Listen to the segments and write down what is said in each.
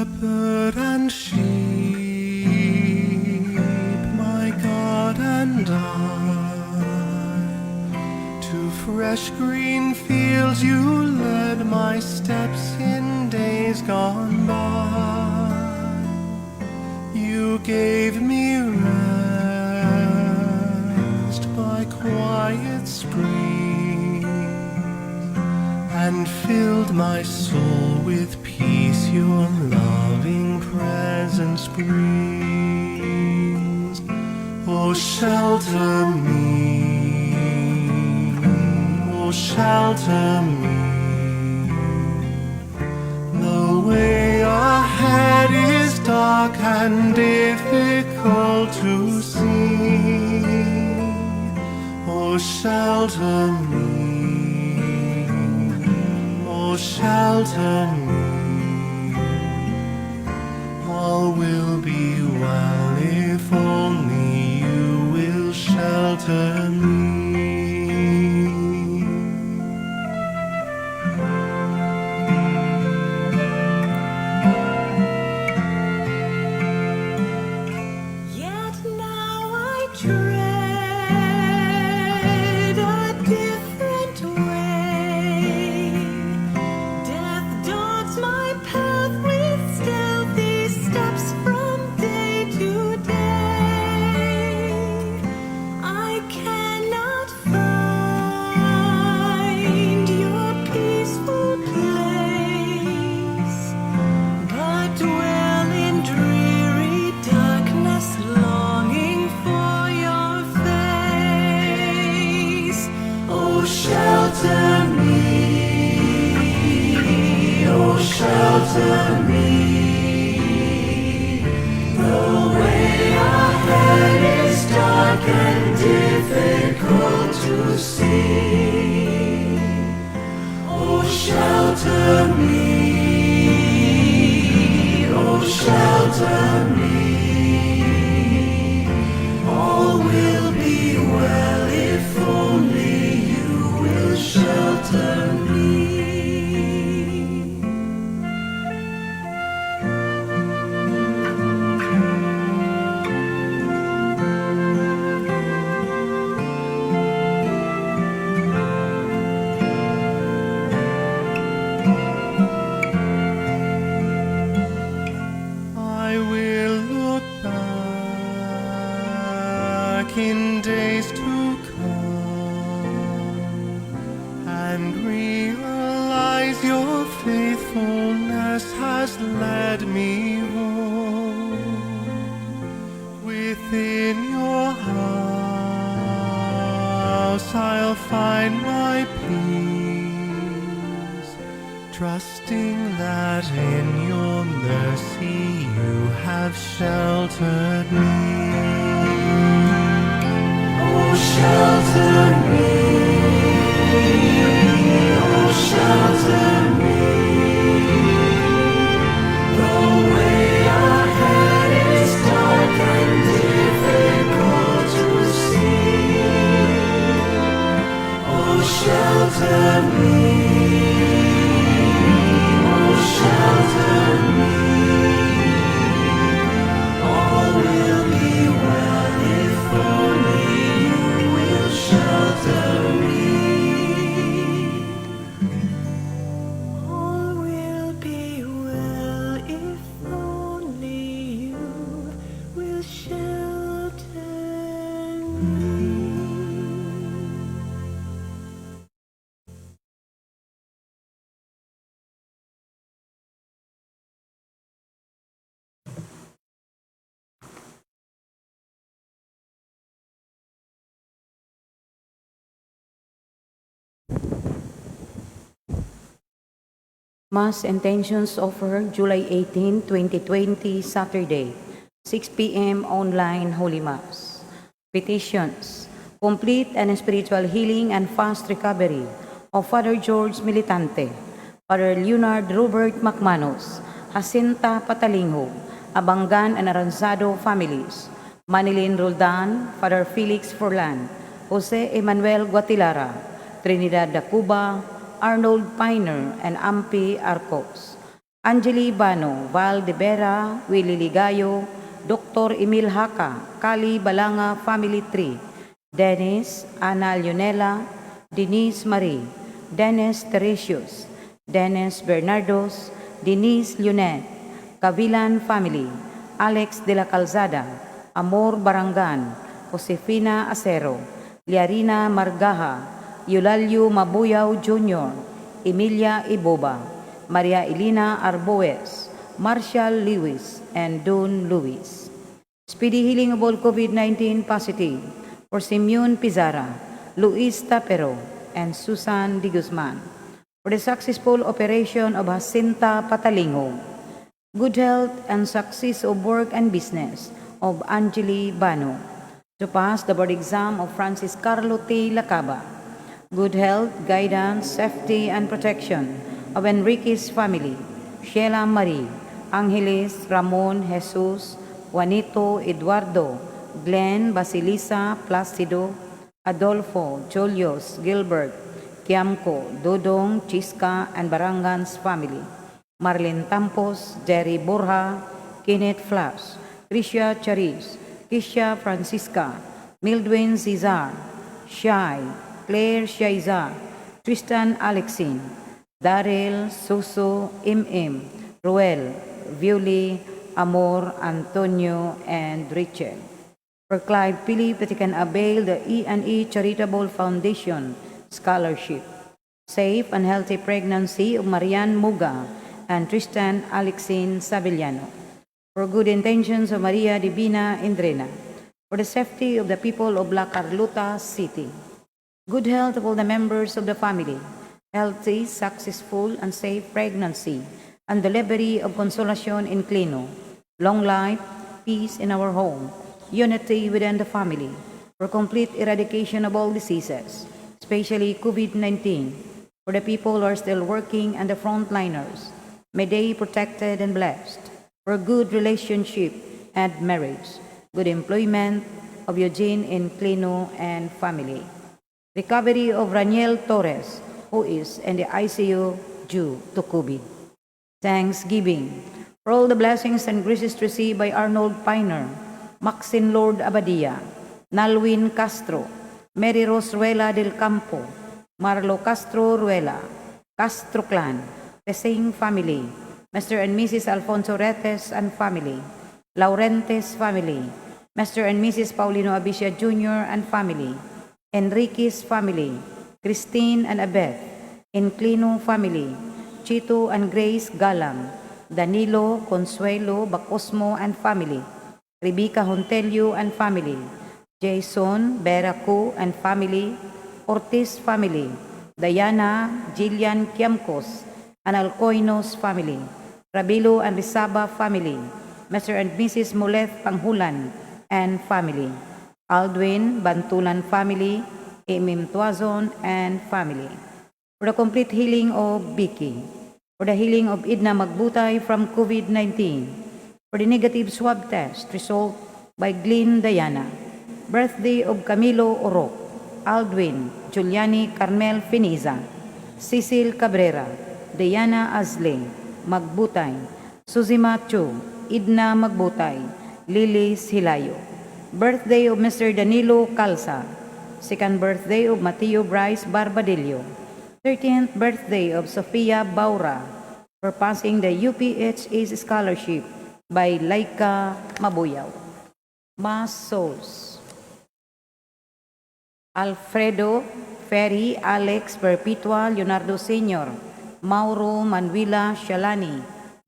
shepherd and sheep, my God and I. To fresh green fields you led my steps in days gone by. You gave me rest by quiet springs and filled my soul with peace. Your loving presence brings. Oh, shelter me, oh, shelter me. The way ahead is dark and difficult to see. Oh, shelter me, oh, shelter me. All will be well if only you will shelter me. Shelter me. The way ahead is dark and difficult to see. Oh, shelter me, oh, shelter me. All will be well if only you will shelter me. In days to come and realize your faithfulness has led me home. Within your house I'll find my peace, trusting that in your mercy you have sheltered me. Oh, shelter me, oh, shelter me. The way ahead is dark and difficult to see. Oh, shelter me, oh, shelter me. All will be well if only shelter me. All will be well if only you will shelter me. Mass Intentions Offer, July 18, 2020, Saturday, 6 p.m. online Holy Mass. Petitions: complete and spiritual healing and fast recovery of Father George Militante, Father Leonard Robert Macmanus, Jacinta Patalingho, Abangan and Aranzado families, Manilin Roldan, Father Felix Forlan, Jose Emmanuel Guatilara, Trinidad Dacuba, Arnold Piner, and Ampi Arcos. Angeli Bano, Val de Vera, Willie Ligayo, Dr. Emil Haka, Kali Balanga Family Tree, Dennis, Ana Leonela, Denise Marie, Dennis Teresius, Dennis Bernardos, Denise Lunet, Cavilan Family, Alex de la Calzada, Amor Barangan, Josefina Acero, Liarina Margaha, Eulalio Mabuyaw Jr., Emilia Iboba, Maria Elena Arboes, Marshall Lewis, and Don Lewis. Speedy healing of all COVID-19 positive for Simeon Pizarra, Luis Tapero, and Susan Di Guzman. For the successful operation of Jacinta Patalingo. Good health and success of work and business of Angeli Bano. To pass the board exam of Francis Carlo T. Lacaba. Good health, guidance, safety, and protection of Enrique's family, Sheila Marie, Angeles, Ramon, Jesus, Juanito, Eduardo, Glenn, Basilisa, Placido, Adolfo, Julius, Gilbert, Kiamco, Dodong, Chisca, and Barangan's family, Marlene Tampos, Jerry Borja, Kenneth Flash, Tricia Charis, Kisha Francisca, Mildwin Cesar, Shai, Claire Shaiza, Tristan Alexin, Daryl, Suso, Im, Ruel, Violi, Amor, Antonio, and Richel. For Clive Philip that he can avail the E&E Charitable Foundation Scholarship. Safe and healthy pregnancy of Marian Muga and Tristan Alexin Sabillano. For good intentions of Maria Divina Indrena. For the safety of the people of La Carlota City. Good health of all the members of the family. Healthy, successful, and safe pregnancy and delivery of Consolacion in Clino. Long life, peace in our home, unity within the family. For complete eradication of all diseases, especially COVID-19. For the people who are still working and the frontliners, may they be protected and blessed. For good relationship and marriage, good employment of Eugene in Clino and family. Recovery of Raniel Torres, who is in the ICU due to COVID. Thanksgiving for all the blessings and graces received by Arnold Piner, Maxine Lord Abadia, Nalwin Castro, Mary Rose Ruela del Campo, Marlo Castro Ruela, Castro Clan, Pesing family, Mr. and Mrs. Alfonso Retes and family, Laurentes family, Mr. and Mrs. Paulino Abisha Jr. and family, Enriquez family, Christine and Abeth, Inclino family, Chito and Grace Galang, Danilo, Consuelo, Bacosmo and family, Rebecca Hontelio and family, Jason, Beraco and family, Ortiz family, Diana, Jillian Kiamcos, and Alcoinos family, Rabilo and Rizaba family, Mr. and Mrs. Moleth Panghulan and family, Aldwin, Bantulan family, Emim Tuazon and family. For the complete healing of Vicky. For the healing of Idna Magbutay from COVID-19. For the negative swab test result by Glyn Diana. Birthday of Camilo Oroc, Aldwin, Giuliani Carmel Finiza, Cecil Cabrera, Diana Azle, Magbutay, Suzima Chu, Idna Magbutay, Lilis Hilayo. Birthday of Mr. Danilo Calza. Second birthday of Mateo Bryce Barbadillo. 13th birthday of Sofia Baura for passing the UPHS scholarship by Laika Mabuyaw. Mass souls. Alfredo Ferry Alex Perpetua Leonardo Sr., Mauro Manuela Shalani,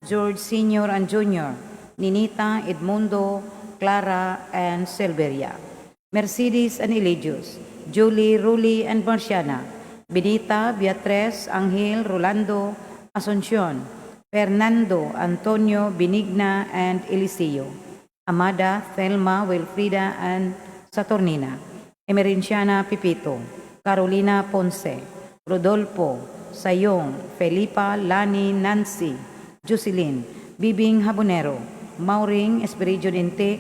George Sr. and Jr., Ninita Edmundo, Clara and Silveria. Mercedes and Eligius, Julie, Ruli and Marciana, Benita, Beatriz, Angel, Rolando, Asuncion, Fernando, Antonio, Benigna, and Eliseo, Amada, Thelma, Wilfrida, and Saturnina, Emerenciana Pipito, Carolina Ponce, Rodolfo, Sayong, Felipa, Lani, Nancy, Jocelyn, Bibing Habonero, Mauring, Espiridio Dinte,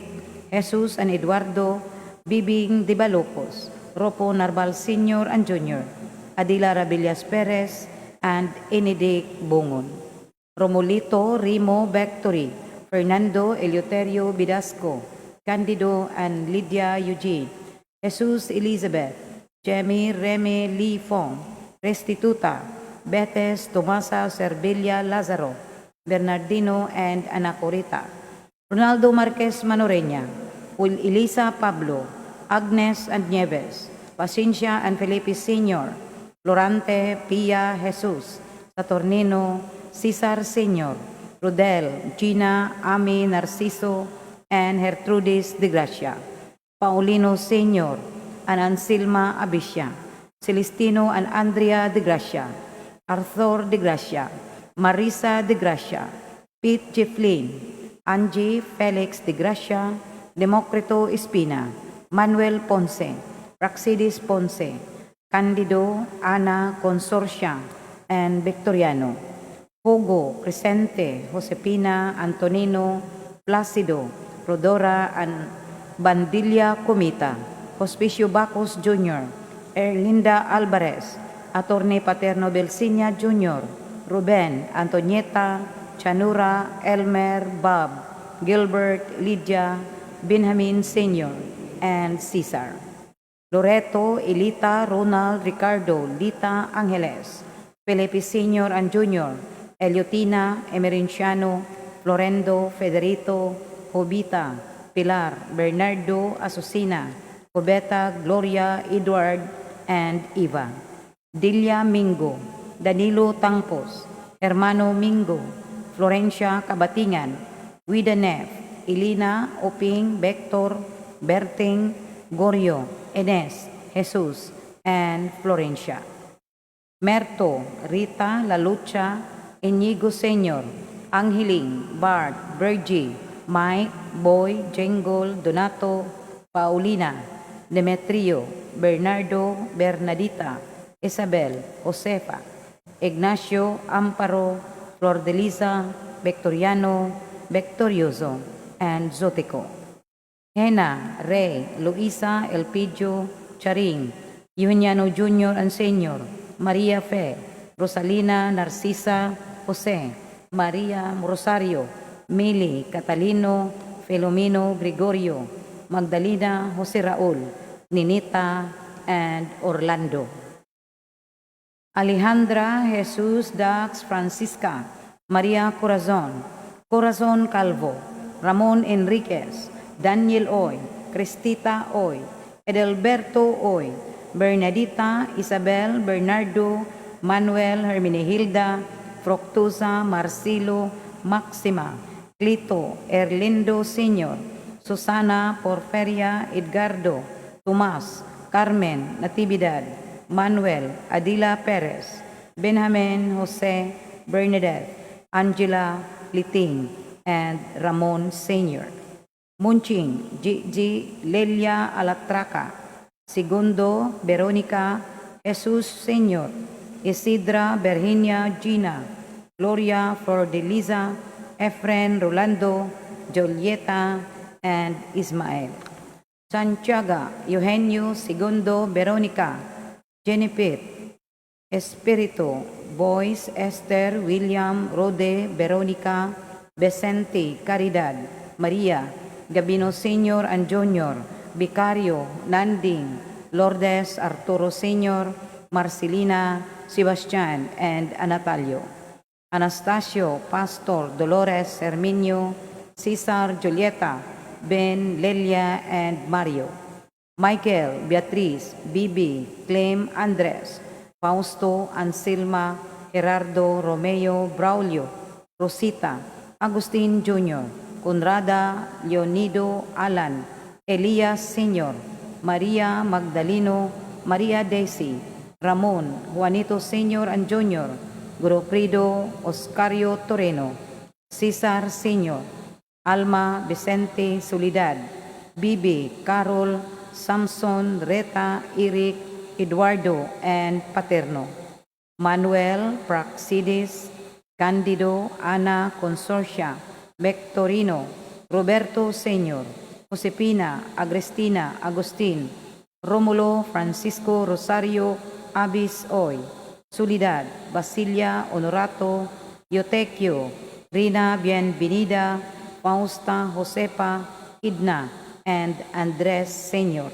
Jesus and Eduardo, Bibing Dibalocos, Ropo Narbal Sr. and Jr., Adila Rabillas Perez, and Enidic Bungon. Romulito Rimo Victory, Fernando Eleuterio Bidasco, Candido and Lydia Eugene, Jesus Elizabeth, Jemmy Reme Lee Fong, Restituta, Betes Tomasa Servilia Lazaro, Bernardino and Anacorita, Ronaldo Marquez Manoreña, Will Elisa Pablo, Agnes and Nieves, Paciencia and Felipe Sr., Florante Pia Jesus, Saturnino, Cesar Sr., Rodel, Gina, Ami Narciso, and Gertrudis de Gracia, Paulino Sr., and Anselma Abisha, Celestino and Andrea de Gracia, Arthur de Gracia, Marisa de Gracia, Pete Jefflin, Angie Felix de Gracia, Democrito Espina, Manuel Ponce, Praxidis Ponce, Candido Ana Consorcia, and Victoriano, Hugo Crescente, Josepina Antonino, Placido, Rodora and Bandilla Comita, Hospicio Bacos Jr., Erlinda Alvarez, Attorney Paterno Belsinia Jr., Ruben, Antonieta, Chanura, Elmer, Bob, Gilbert, Lydia, Benjamin Sr., and Cesar. Loreto, Elita, Ronald, Ricardo, Lita, Angeles, Felipe Sr. and Jr., Eliotina, Emerinciano, Florendo, Federito, Jovita, Pilar, Bernardo, Azucena, Cobeta, Gloria, Edward, and Eva. Dilia Mingo, Danilo Tangpos, Hermano Mingo, Florencia Cabatingan, Wida Nef, Elina, Oping, Vector, Berting, Gorio, Enes, Jesus, and Florencia. Merto, Rita, La Lucha, Inigo Sr., Angeling, Bart, Virgie, Mike, Boy, Jengol, Donato, Paulina, Demetrio, Bernardo, Bernadita, Isabel, Josefa, Ignacio, Amparo, Flor de Lisa, Victoriano, Victorioso, and Zotico. Hena, Rey, Luisa, Elpidio, Charing, Eugeniano Jr. and Sr., Maria Fe, Rosalina, Narcisa, Jose, Maria Rosario, Mili, Catalino, Filomeno, Gregorio, Magdalena, Jose Raul, Ninita, and Orlando. Alejandra, Jesus, Dax, Francisca, Maria Corazon, Corazon Calvo, Ramon Enriquez, Daniel Oy, Cristita Oy, Edelberto Oy, Bernadita, Isabel, Bernardo, Manuel, Hermenegilda, Fructuosa, Marcelo, Maxima, Clito, Erlindo Sr., Susana, Porferia, Edgardo, Tomas, Carmen, Natividad, Manuel, Adila Perez, Benjamin, Jose, Bernadette, Angela, Liting, and Ramon Sr. Munching, Gigi, Lelia Alatraca, Segundo, Veronica, Jesus Sr., Isidra, Virginia, Gina, Gloria, Flor de Liza, Efren, Rolando, Julieta, and Ismael. Santiago, Eugenio, Segundo, Veronica, Jennifer, Espiritu, Boyce, Esther, William, Rode, Veronica, Vicente, Caridad, Maria, Gabino Sr. and Junior, Vicario, Nanding, Lourdes, Arturo Sr., Marcelina, Sebastian, and Anatalio. Anastasio, Pastor, Dolores, Herminio, Cesar, Julieta, Ben, Lelia, and Mario. Michael, Beatriz, Bibi, Clem, Andres, Fausto, Anselma, Gerardo, Romeo, Braulio, Rosita, Agustin Jr., Conrada, Leonido, Alan, Elias Sr., Maria Magdaleno, Maria Daisy, Ramon, Juanito Sr. and Jr., Groprido, Oscario Toreno, Cesar Sr., Alma, Vicente, Soledad, Bibi, Carol, Samson, Reta, Eric, Eduardo, and Paterno. Manuel, Praxidis, Candido, Ana, Consorcia, Victorino, Roberto Sr., Josepina, Agrestina, Agustin, Romulo, Francisco, Rosario, Abis Oy, Soledad, Basilia, Honorato, Eutequio, Rina Bienvenida, Fausta Josepa Idna, and Andres Sr.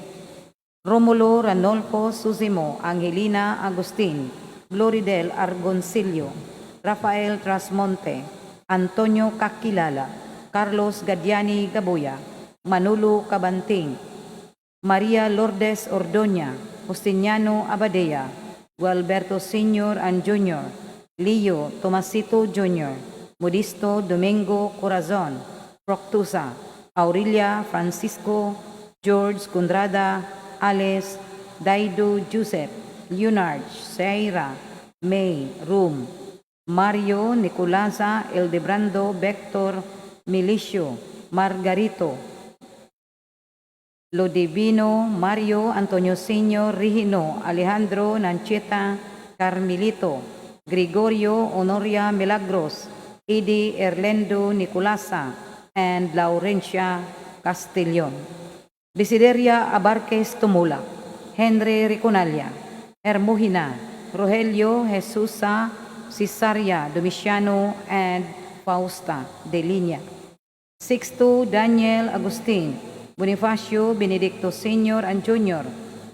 Romulo Ranolfo Susimo, Angelina Agustin, Gloridel Argoncillo, Rafael Trasmonte, Antonio Kakilala, Carlos Gadiani Gaboya, Manolo Cabanting, Maria Lourdes Ordoña, Justiniano Abadea, Gualberto Sr. and Jr., Leo Tomasito Jr., Modisto Domingo Corazon, Proctusa, Aurelia Francisco, George Condrada, Alice, Daido Joseph, Leonard, Seira, May, Rum, Mario Nicolasa, Eldebrando, Vector, Milicio, Margarito, Lodivino, Mario Antonio Sr. Rigino, Alejandro Nancheta, Carmelito, Gregorio Honoria Milagros, Edi Erlendo Nicolasa, and Laurencia Castellon. Desideria Abarques Tumula, Henry Riconalia, Hermogina, Rogelio Jesusa, Cesaria Domiciano, and Fausta de Liña. Sixto Daniel Agustin, Bonifacio Benedicto Sr. and Jr.,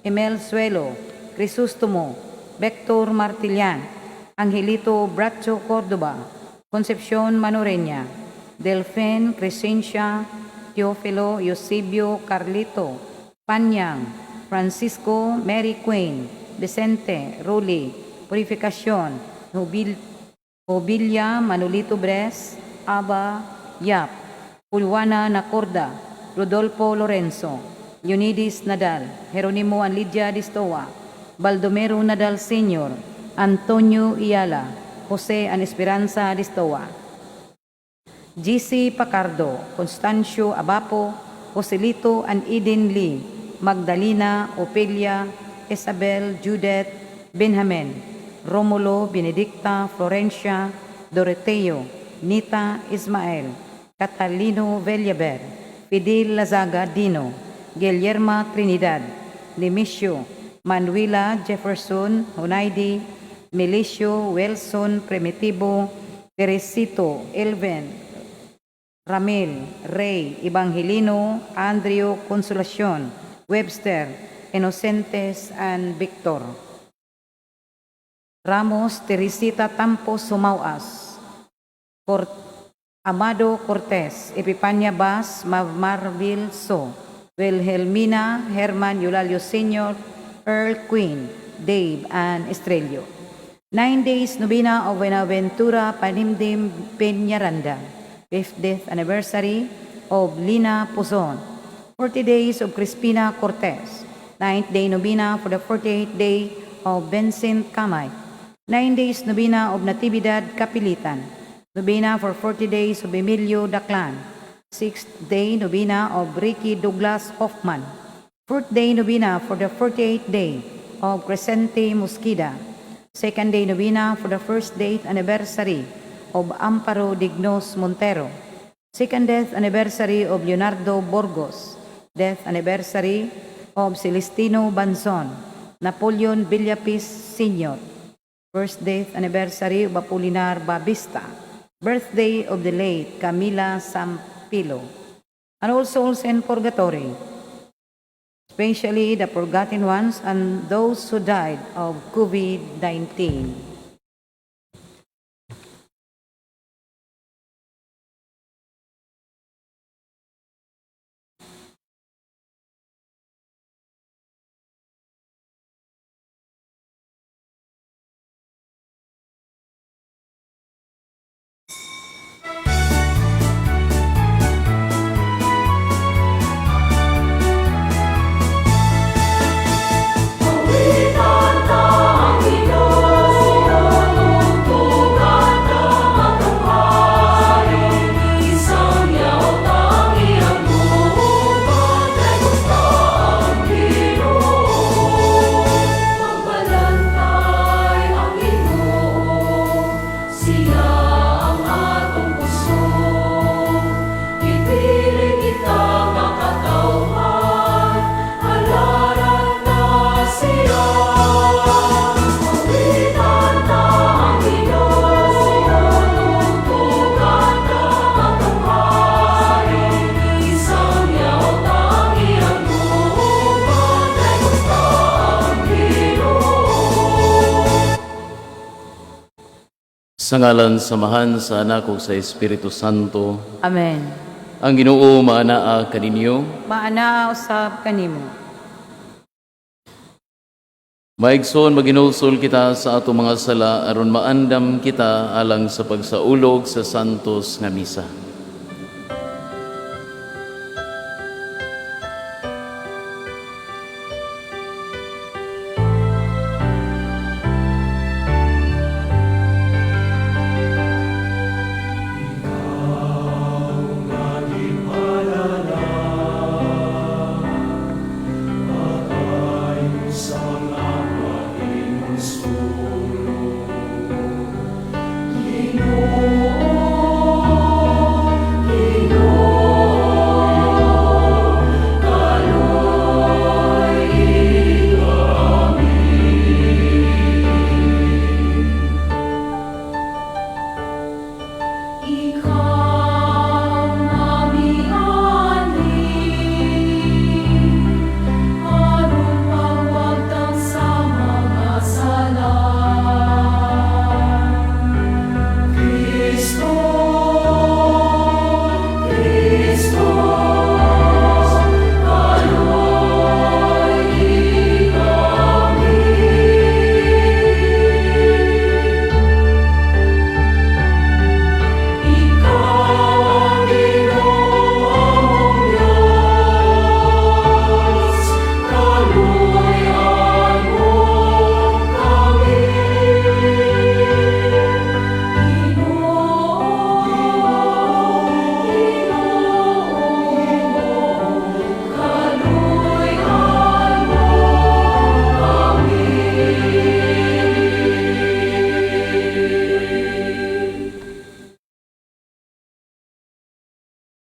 Emel Suelo, Crisostomo, Vector Martilian, Angelito Bracho Córdoba, Concepcion Manoreña, Delfen Crescencia, Teófilo Eusebio Carlito, Panyang, Francisco Mary Queen, Vicente Roli, Purificación, Nobilia Manolito Bres, Aba Yap, Pulwana Nacorda, Rodolfo Lorenzo, Leonidis Nadal, Jeronimo and Lydia Distoa, Baldomero Nadal Sr., Antonio Iala, Jose and Esperanza Distoa, GC Pacardo, Constancio Abapo, Joselito and Eden Lee, Magdalena, Opelia, Isabel, Judith, Benjamin, Romulo, Benedicta, Florencia, Doroteo, Nita, Ismael, Catalino Vellaber, Fidel Lazaga Dino, Guillerma Trinidad, Nemesio, Manuela Jefferson, Honaidi, Melicio, Wilson, Primitivo, Teresito, Elven, Ramil, Rey, Evangelino, Andrew, Consolacion, Webster, Inocentes, and Victor. Ramos, Teresita Tampos Sumauas, Amado Cortez, Epipania Bas, Marvil So, Wilhelmina, Herman Eulalio Sr., Earl Queen, Dave, and Estrello. 9 days Novena of Buenaventura Panimdim Peñaranda, 50th anniversary of Lina Pozon. 40 days of Crispina Cortez, 9th day Novena for the 48th day of Vincent Camay, 9 days Novena of Natividad Capilitan, Novena for 40 days of Emilio Daclan, 6th day Novena of Ricky Douglas Hoffman, 4th day Novena for the 48th day of Crescente Mosquida, 2nd day Novena for the first date anniversary of Amparo Dignos Montero, 2nd death anniversary of Leonardo Burgos, death anniversary of Celestino Banzon, Napoleon Villapis Sr., first death anniversary of Apolinar Babista, birthday of the late Camila Sampilo, and all souls in purgatory, especially the forgotten ones and those who died of COVID-19. Sa ngalan samahan sa anak ug sa Espiritu Santo, Amen. ang Ginoo maanaa kaninyo. Maana usab kanimo. Maigsoon maginulsol kita sa ato mga sala aron maandam kita alang sa pagsaulog sa santos nga misa.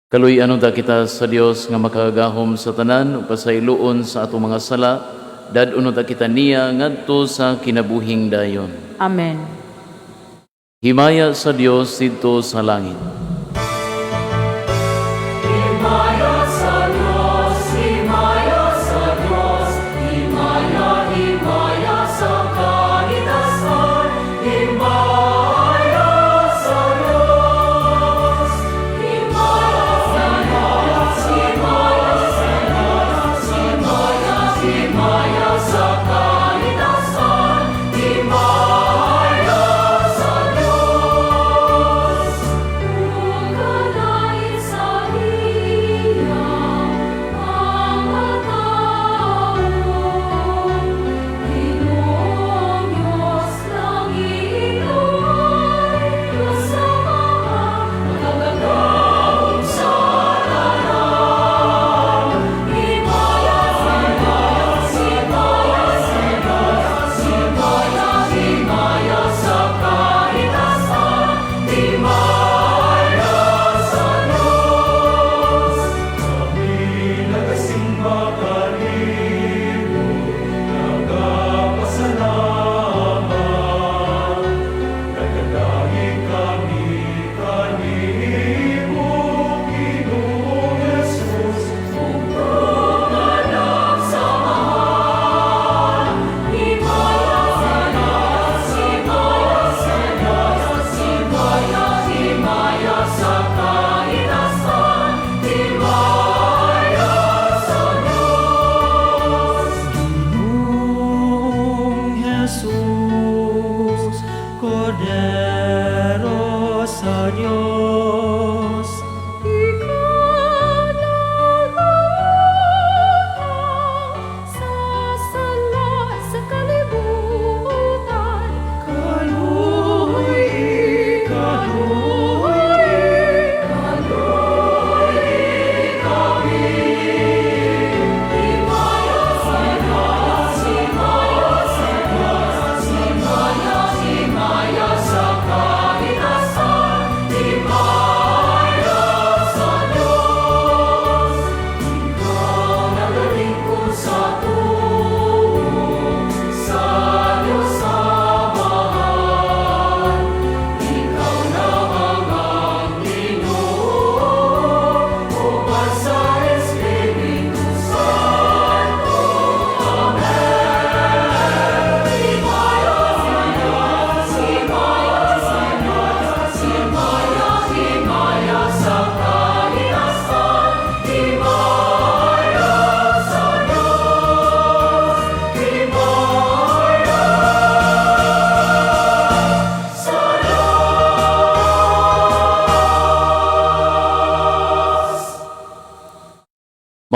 Kaluy-ano da kita sa Dios nga makagahom sa tanan ug pasayloon sa atong mga sala, dad-uno da kita niya ngadto sa kinabuhing dayon. Amen. Himaya sa Dios didto sa langit.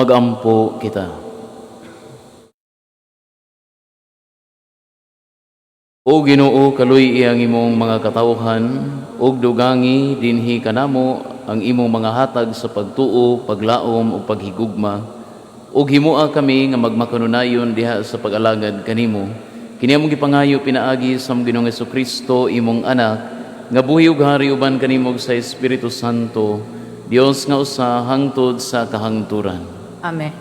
Magampo kita. O Ginoo, kaluy iyang imong mga katawhan, ug dugangi dinhi kanamo ang imong mga hatag sa pagtuo, paglaom ug paghigugma. Ug himua kami nga magmakanunayon diha sa pag-alagad kanimo. Kini among gipangayo pinaagi sa Ginoong Jesucristo imong anak, nga buhi ug hari uban kanimo sa Espiritu Santo, Dios nga usa hangtod sa kahangturan. Amen.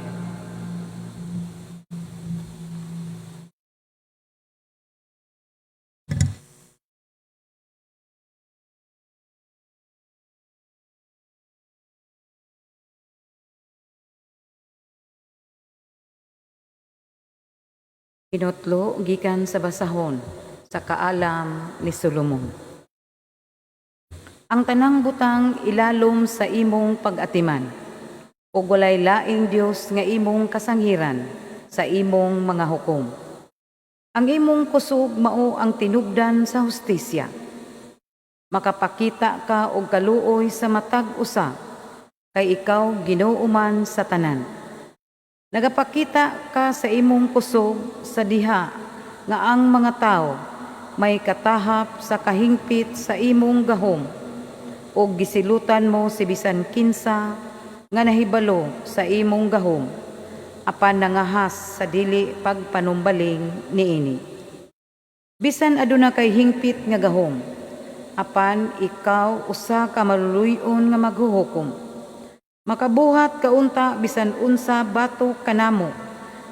Kinutlo gikan sa basahon sa kaalam ni Solomon. Ang tanang butang ilalom sa imong pag-atiman, ug walay laing Dios nga imong kasanghiran sa imong mga hukom. Ang imong kusog mao ang tinubdan sa hustisya. Makapakita ka og kaluoy sa matag usa, kay ikaw Ginoo man sa tanan. Nagapakita ka sa imong kusog sa diha nga ang mga tao may katahap sa kahingpit sa imong gahom, ug gisilutan mo si bisan kinsa nga nahibalo sa imong gahom, apan nangahas sa dili pagpanumbaling niini. Bisan aduna kay hingpit nga gahom, apan ikaw usa ka maluluy-on nga maghuhukom. Makabuhat kaunta bisan unsa bato kanamo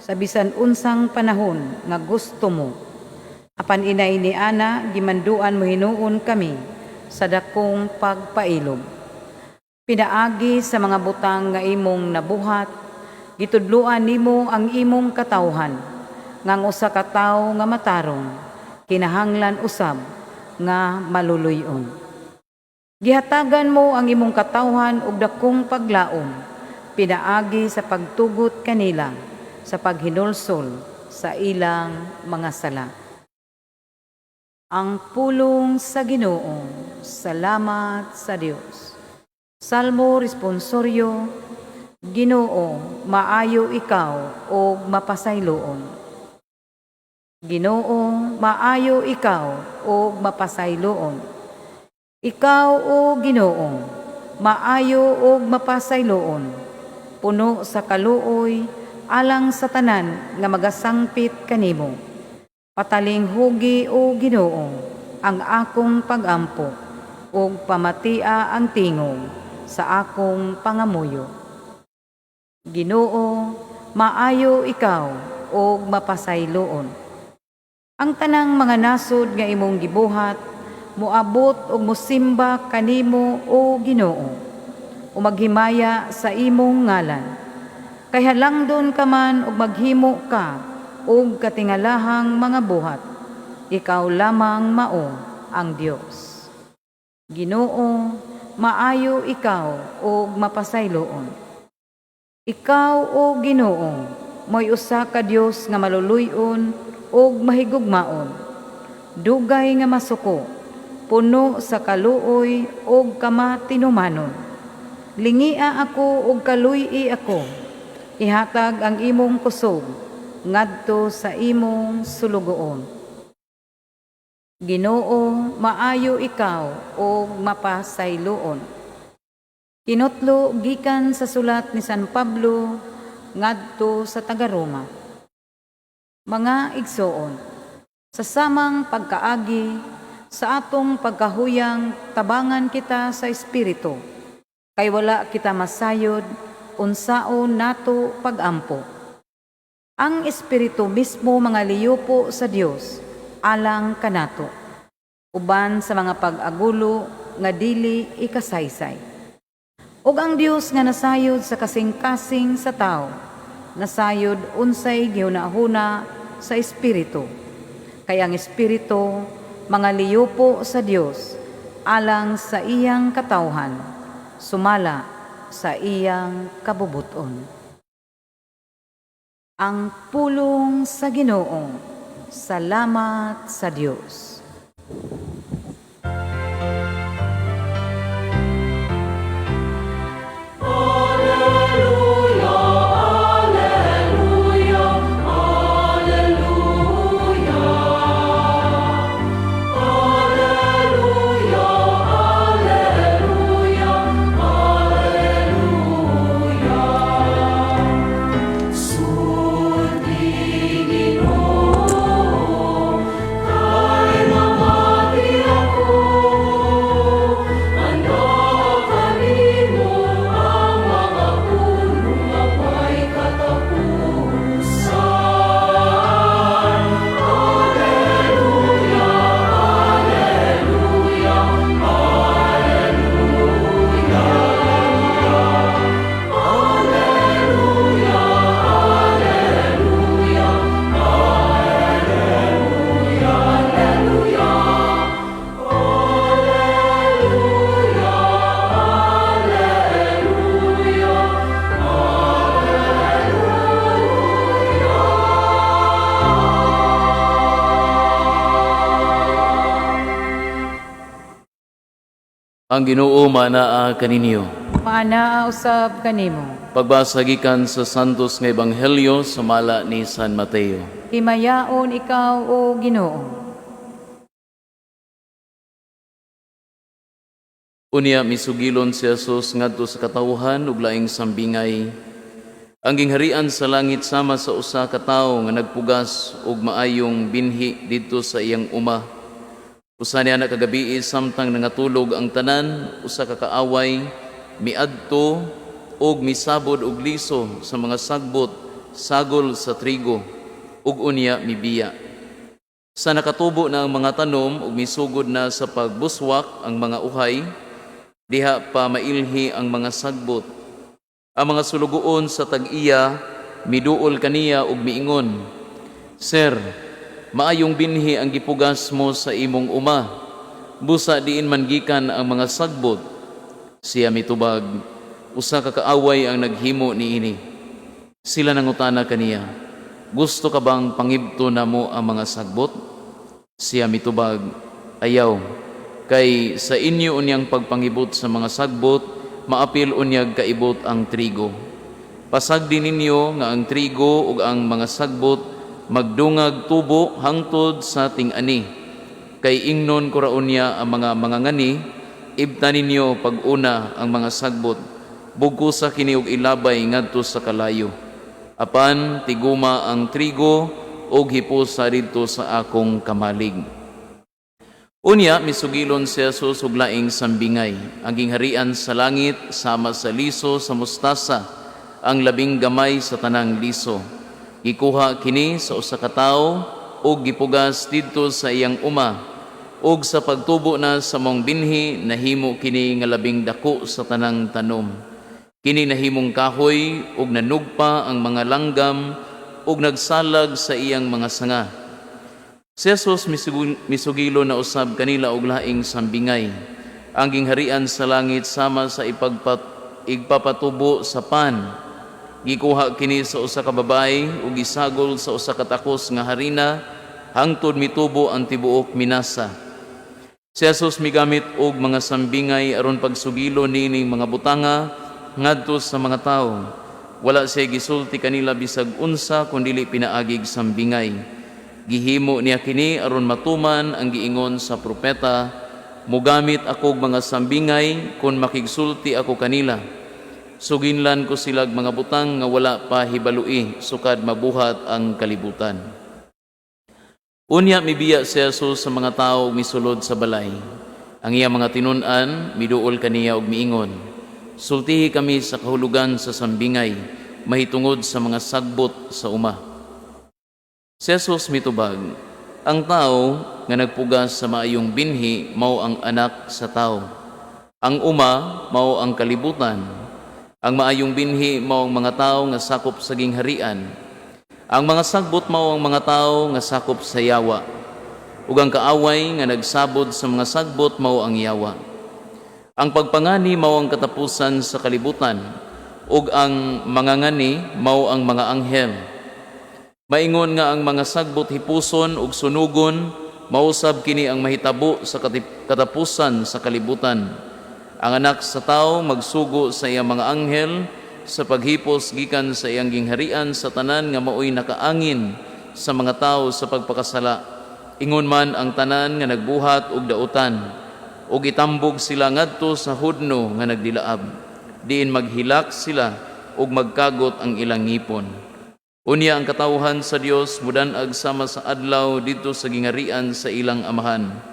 sa bisan unsang panahon nga gusto mo. Apan inay ni ana gimanduan mo hinuon kami sa dakong pagpailog. Pinaagi sa mga butang nga imong nabuhat, gitudluan nimo ang imong katawhan, ngang usa ka tawo nga matarong, kinahanglan usab nga maluluy-on. Gihatagan mo ang imong katawhan og dakong paglaom, pinaagi sa pagtugot kanila sa paghinulsol sa ilang mga sala. Ang pulong sa Ginoo. Salamat sa Dios. Salmo responsoryo. Ginoo, maayo ikaw og mapasayloon. Ginoo, maayo ikaw og mapasayloon. Ikaw, o Ginoo, maayo og mapasayloon, puno sa kaluoy, alang sa tanan nga magasangpit kanimo. Pataling hugi, o Ginoo, ang akong pagampo, ug pamatia ang tingog sa akong pangamuyo. Ginoo, maayo ikaw og mapasayloon. Ang tanang mga nasod nga imong gibuhat, moabot og mosimba kanimo, o Ginoo, o maghimaya sa imong ngalan. Kay halangdon ka man og maghimo ka og katingalahang mga buhat, ikaw lamang mao ang Dios. Ginoo, maayo ikaw og mapasayloon. Ikaw, o Ginoo, mo'y usa ka Dios nga maluluy-on og mahigugmaon, dugay nga masuko, puno sa kaluoy og kamatinumanon. Lingia ako og kaluy-i ako, ihatag ang imong kusog ngadto sa imong sulugoon. Ginoo, maayo ikaw og mapasayloon. Kinutlo gikan sa sulat ni San Pablo ngadto sa taga-Roma. Mga igsoon, sa samang pagkaagi, sa atong pagkahuyang tabangan kita sa Espiritu, kay wala kita masayod unsaon nato pagampo. Ang Espiritu mismo mga liyupo sa Dios alang kanato, uban sa mga pag-agulo nga dili ikasaysay. Ug ang Dios nga nasayod sa kasing-kasing sa tao, nasayod unsay gihunahuna sa Espiritu, kay ang Espiritu mga liyupo sa Dios alang sa iyang katawhan, sumala sa iyang kabubuton. Ang pulong sa Ginoo. Salamat sa Dios. Alleluia. Ang Ginoo manaa kaninyo. Maanaa usab kanimo. Pagbasa gikan sa Santos nga Ebanghelyo sa mala ni San Mateo. Himayaon ikaw o Ginoo. Unya misugilon si Jesus ngadto sa katawhan ug laing sambingay. Ang gingharian sa langit sama sa usa ka tawo nga nagpugas og maayong binhi didto sa iyang uma. Usa niya na kagabi samtang nangatulog ang tanan, usa ka kaaway miadto og misabod og liso sa mga sagbot, sagol sa trigo ug unya mibiya. Sa nakatubo na ang mga tanom ug misugod na sa pagbuswak ang mga uhay, diha pa mailhi ang mga sagbot. Ang mga sulugoon sa tag-iya miduol kaniya ug miingon, "Sir, maayong binhi ang gipugas mo sa imong uma. Busa diin man gikan ang mga sagbot." Siya mitubag, "Usa ka kaaway ang naghimo niini." Sila nangutana kaniya, "Gusto ka bang pangibto namo ang mga sagbot?" Siya mitubag, "Ayaw, kay sa inyo unyang pagpangibot sa mga sagbot, maapil unyag kaibot ang trigo. Pasagdi ninyo nga ang trigo ug ang mga sagbot magdungag tubo hangtod sa ting-ani. Kay ingnon ko raunya ang mga ngani, ibta ninyo pag-una ang mga sagbot, bugkusa kini og ilabay ngadto sa kalayo. Apan tiguma ang trigo og hipusa didto sa akong kamalig." Unya misugilon si Jesus og laing sambingay. Ang gingharian sa langit sama sa liso sa mustasa, ang labing gamay sa tanang liso. Gikuha kini sa usa ka tawo ug gipugas didto sa iyang uma, ug sa pagtubo na sa mong binhi nahimo kini nga labing dako sa tanang tanom. Kini nahimong kahoy ug nanugpa ang mga langgam ug nagsalag sa iyang mga sanga. Si Jesus misugilo na usab kanila og laing sambingay. Ang gingharian sa langit sama sa igpapatubo sa pan. Gikuha kini sa usa ka babae ug gisagol sa usa ka takos nga harina hangtod mitubo ang tibuok minasa. Si Jesus migamit og mga sambingay aron pagsugilo nining mga butanga ngadto sa mga tawo. Wala siya gisulti kanila bisag unsa kun dili pinaagig sambingay. Gihimo niya kini aron matuman ang giingon sa propeta, "Mugamit ako og mga sambingay kun makigsulti ako kanila. Suginlan ko silag mga butang nga wala pa hibalui, sukad mabuhat ang kalibutan." Unya mibiya si Jesus sa mga tawo misulod sa balay. Ang iya mga tinun-an miduol kaniya og miingon, "Sultihi kami sa kahulugan sa sambingay, mahitungod sa mga sagbot sa uma." Si Jesus mitubag, ang tao nga nagpugas sa maayong binhi mao ang anak sa tao. Ang uma mao ang kalibutan. Ang maayong binhi mao ang mga tawo nga sakop sa gingharian. Ang mga sagbot mao ang mga tawo nga sakop sa yawa. Ug ang kaaway nga nagsabod sa mga sagbot mao ang yawa. Ang pagpangani mao ang katapusan sa kalibutan, ug ang mga ngani mao ang mga anghel. Maingon nga ang mga sagbot hipuson ug sunugon, mausab kini ang mahitabo sa katapusan sa kalibutan. Ang anak sa tao magsugo sa iyang mga anghel sa paghipos gikan sa iyang gingharian sa tanan nga maoy nakaangin sa mga tao sa pagpakasala. Ingon man ang tanan nga nagbuhat og dautan, ug itambog sila ngadto sa hudno nga nagdilaab. Diin maghilak sila ug magkagot ang ilang ngipon. Unya ang katawhan sa Dios mudan-ag sama sa adlaw dito sa gingharian sa ilang amahan.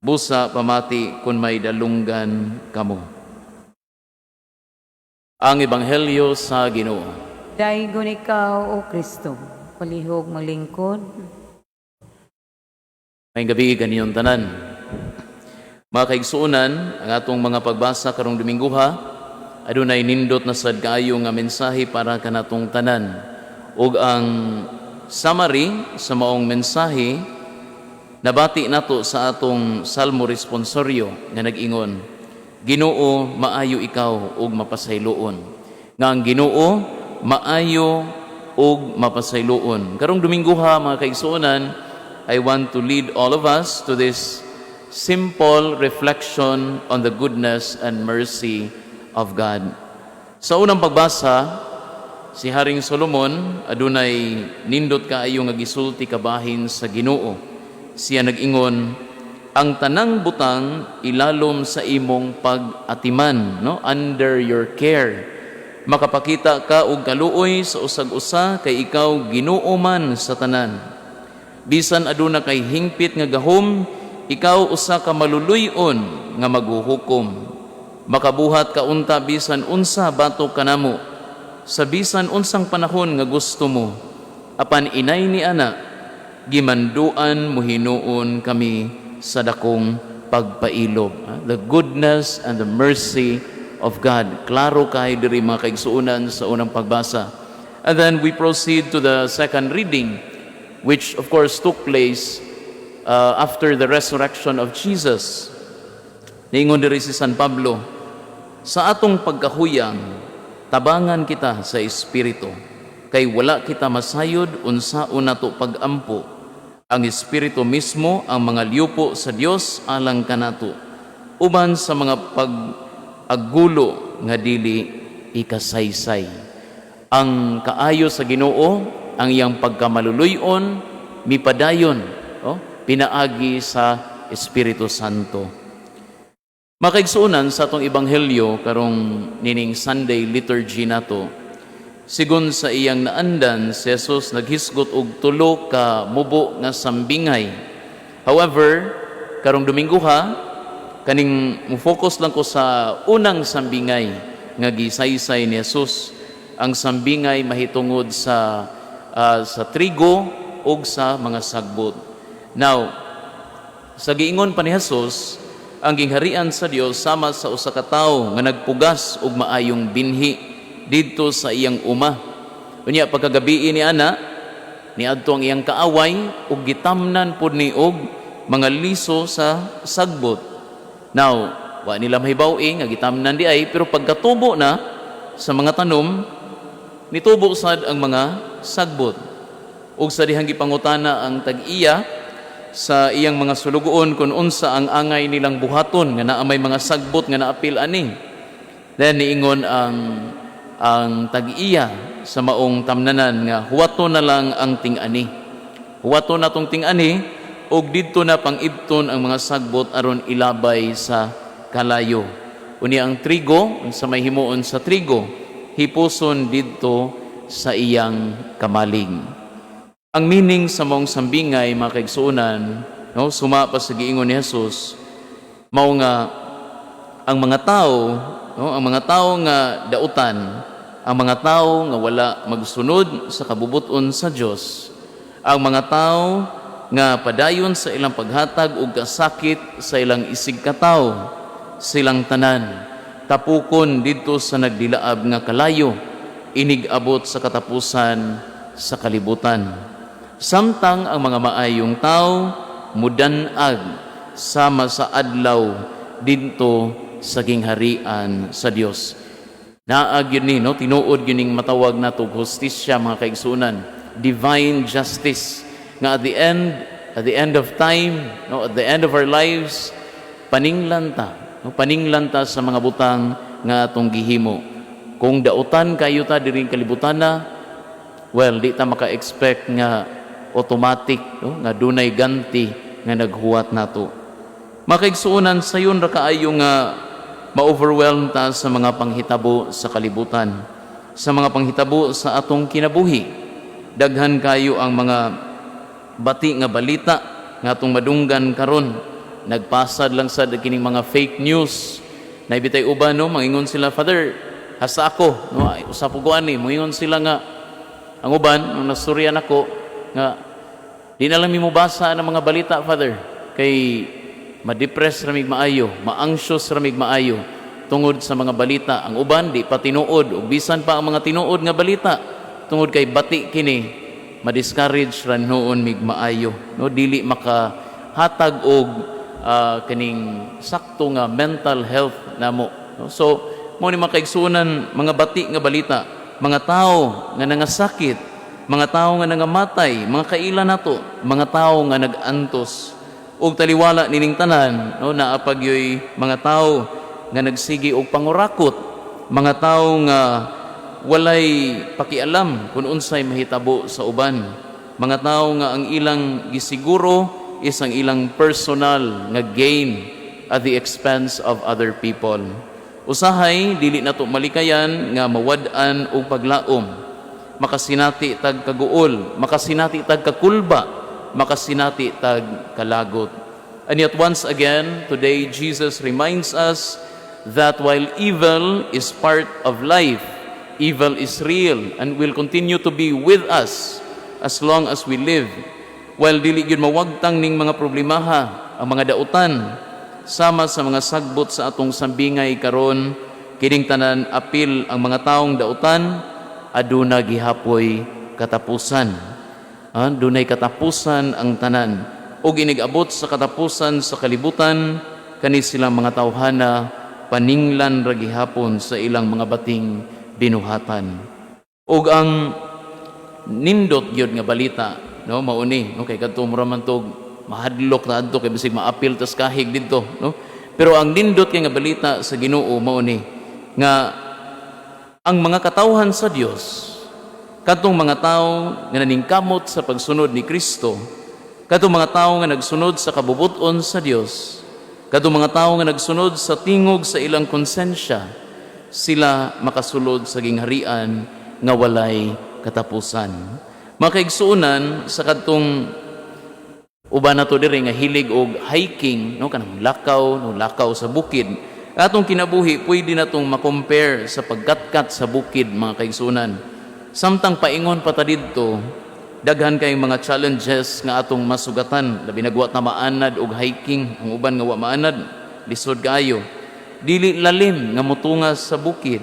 Busa pamati kun may dalunggan kamo. Ang Ebanghelyo sa Ginoo. Daigon ikaw o Kristo, palihog malingkod. May gabi kaniyong tanan. Mga kaigsuonan, ang atong mga pagbasa karong Dominguha, adunay nindot na sad kaayo nga mensahe para kanatong tanan. Ug ang summary sa maong mensahe nabati nato sa atong salmo responsoryo nga nag-ingon, "Ginoo, maayo ikaw ug mapasayloon." Nga ang Ginoo maayo ug mapasayloon. Karong Dominguha mga kaigsuonan, I want to lead all of us to this simple reflection on the goodness and mercy of God. Sa unang pagbasa, si Haring Solomon adunay nindot kaayo nga gisulti kabahin sa Ginoo. Siya nag-ingon, ang tanang butang ilalom sa imong pag-atiman, no? Under your care. Makapakita ka og kaluoy sa usag-usa kay ikaw Ginoo man sa tanan. Bisan aduna kay hingpit nga gahom, ikaw usa ka maluluy-on nga maghuhukom. Makabuhat ka unta bisan unsa batok kanamo. Sa bisan unsang panahon nga gusto mo, apan inay ni ana, gimanduan mo hinuon kami sa dakong pagpailob. The goodness and the mercy of God. Klaro kay diri mga kaigsuonan sa unang pagbasa. And then we proceed to the second reading, which of course took place after the resurrection of Jesus. Niingon diri si San Pablo, sa atong pagkahuyang, tabangan kita sa Espiritu, kay wala kita masayod unsaon nato pag-ampo. Ang Espiritu mismo ang mga liupo sa Dios alang kanato, uban sa mga pag-agulo nga dili ikasaysay. Ang kaayo sa Ginoo, ang iyang pagkamaluluyon, mipadayon, pinaagi sa Espiritu Santo. Makaigsuunan sa atong ebanghelyo karong nining Sunday liturgy nato, sigon sa iyang naandan, si Jesus naghisgot og tulo ka mubo nga sambingay. However, karong Domingo kaning mo-focus lang ko sa unang sambingay nga gisaysay ni Jesus. Ang sambingay mahitungod sa trigo ug sa mga sagbot. Now, sa giingon pa ni Jesus, ang gingharian sa Dios sama sa usa ka tawo nga nagpugas og maayong binhi dito sa iyang uma. Unya pagkagabi ni ana, niadto ang iyang kaaway ug gitamnan pud ni og mga liso sa sagbot. Now, wa nila mahibaw-ing nga gitamnan di ay, pero pagkatubo na sa mga tanom, nitubo sad ang mga sagbot. Ug sa dihang gipangutana ang tag-iya sa iyang mga sulugoon kung unsa ang angay nilang buhaton nga naa may mga sagbot nga naapil ani. Then niingon ang tag-iya sa maong tamnanan nga huwato na lang ang ting-ani. Huwato na tong ting-ani og didto na pang-ibton ang mga sagbot aron ilabay sa kalayo. Unya ang trigo, sa may himuon sa trigo, hipuson didto sa iyang kamalig. Ang meaning sa maong sambingay, mga kaigsuonan, suma pa sa giingon ni Jesus, mao nga ang mga tao nga dautan, ang mga tao nga wala magsunod sa kabubuton sa Dios, ang mga tao nga padayon sa ilang paghatag ug kasakit sa ilang isig katawo, silang tanan tapukon didto sa nagdilaab nga kalayo, inigabot sa katapusan sa kalibutan. Samtang ang mga maayong tao mudanag sama sa adlaw didto sa gingharian sa Dios. Naag yun ni, tinuod yun yung matawag na to hustisya, mga kaigsunan, divine justice, nga at the end of time, at the end of our lives, paninglanta sa mga butang nga atong gihimo. Kung dautan kayo ta diri kalibutana, well, di ta maka-expect nga automatic, nga dunay ganti nga naghuwat nato. Mga kaigsunan, sayon ra kaayo nga ma-overwhelm ta sa mga panghitabo sa kalibutan, sa mga panghitabo sa atong kinabuhi. Daghan kayo ang mga bati nga balita nga atong madunggan karon. Nagpasad lang sa kining mga fake news. Naibitay uban, mangingon sila, Father, hasa ako, usapuguan ni, mangingon sila nga, ang uban, nung nasturyan ako, nga, di na lang mimubasa ng mga balita, Father, kay ma-depress ramig maayo, ma-anxious ramig maayo tungod sa mga balita. Ang uban di pa tinuod, ug bisan pa ang mga tinuod nga balita tungod kay bati kini, ma-discourage ran noon mig maayo, dili makahatag og kaning sakto nga mental health namo. So mo ni mga kaigsuonan, mga bati nga balita, mga tao nga nangasakit, mga tao nga nangamatay, mga kaila nato, mga tao nga nagantos ug taliwala nining tanan, no, naa pagyoy mga tao nga nagsigi og pangurakot, mga tao nga walay pakialam kung unsay mahitabo sa uban, mga tao nga ang ilang gisiguro is ang ilang personal nga gain at the expense of other people. Usahay dili nato malikayan nga mawad-an og paglaom, makasinati tag kaguol, makasinati tag kakulba, makasinati tag kalagot. And yet once again, today Jesus reminds us that while evil is part of life, evil is real and will continue to be with us as long as we live. While dili gyud mawagtang ning mga problemaha ang mga dautan, sama sa mga sagbot sa atong sambingay karon, kining tanan apil ang mga taong dautan, aduna gihapoy katapusan. Dunay katapusan ang tanan. O ginigabot sa katapusan sa kalibutan, kani silang mga tawhana, paninglan ra gihapon sa ilang mga bating binuhatan. Og ang nindot gyud nga balita, no, mauni, no, kay kadto mura man tog mahadlok na adto kay bisig maapil tas kahig didto, no. Pero ang nindot kay nga balita sa Ginoo mauni nga ang mga katawhan sa Dios, kadtong mga tawo nga naningkamot sa pagsunod ni Kristo, kadtong mga tawo nga nagsunod sa kabubuton sa Dios, kadtong mga tawo nga nagsunod sa tingog sa ilang konsensya, sila makasulod sa gingharian nga walay katapusan. Makaigsuunan sa kadtong uban nato diri nga hilig og hiking, no, kanang lakaw sa bukid. Atong kinabuhi pwede natong ma-compare sa pagkatkat sa bukid, mga kaigsuunan. Samtang paingon pa ta didto, daghan kay mga challenges nga atong masugatan, labi nagwa ta maanad og hiking, ang uban nga wa maanad, lisod kaayo. Dili lalim nga motungas sa bukid.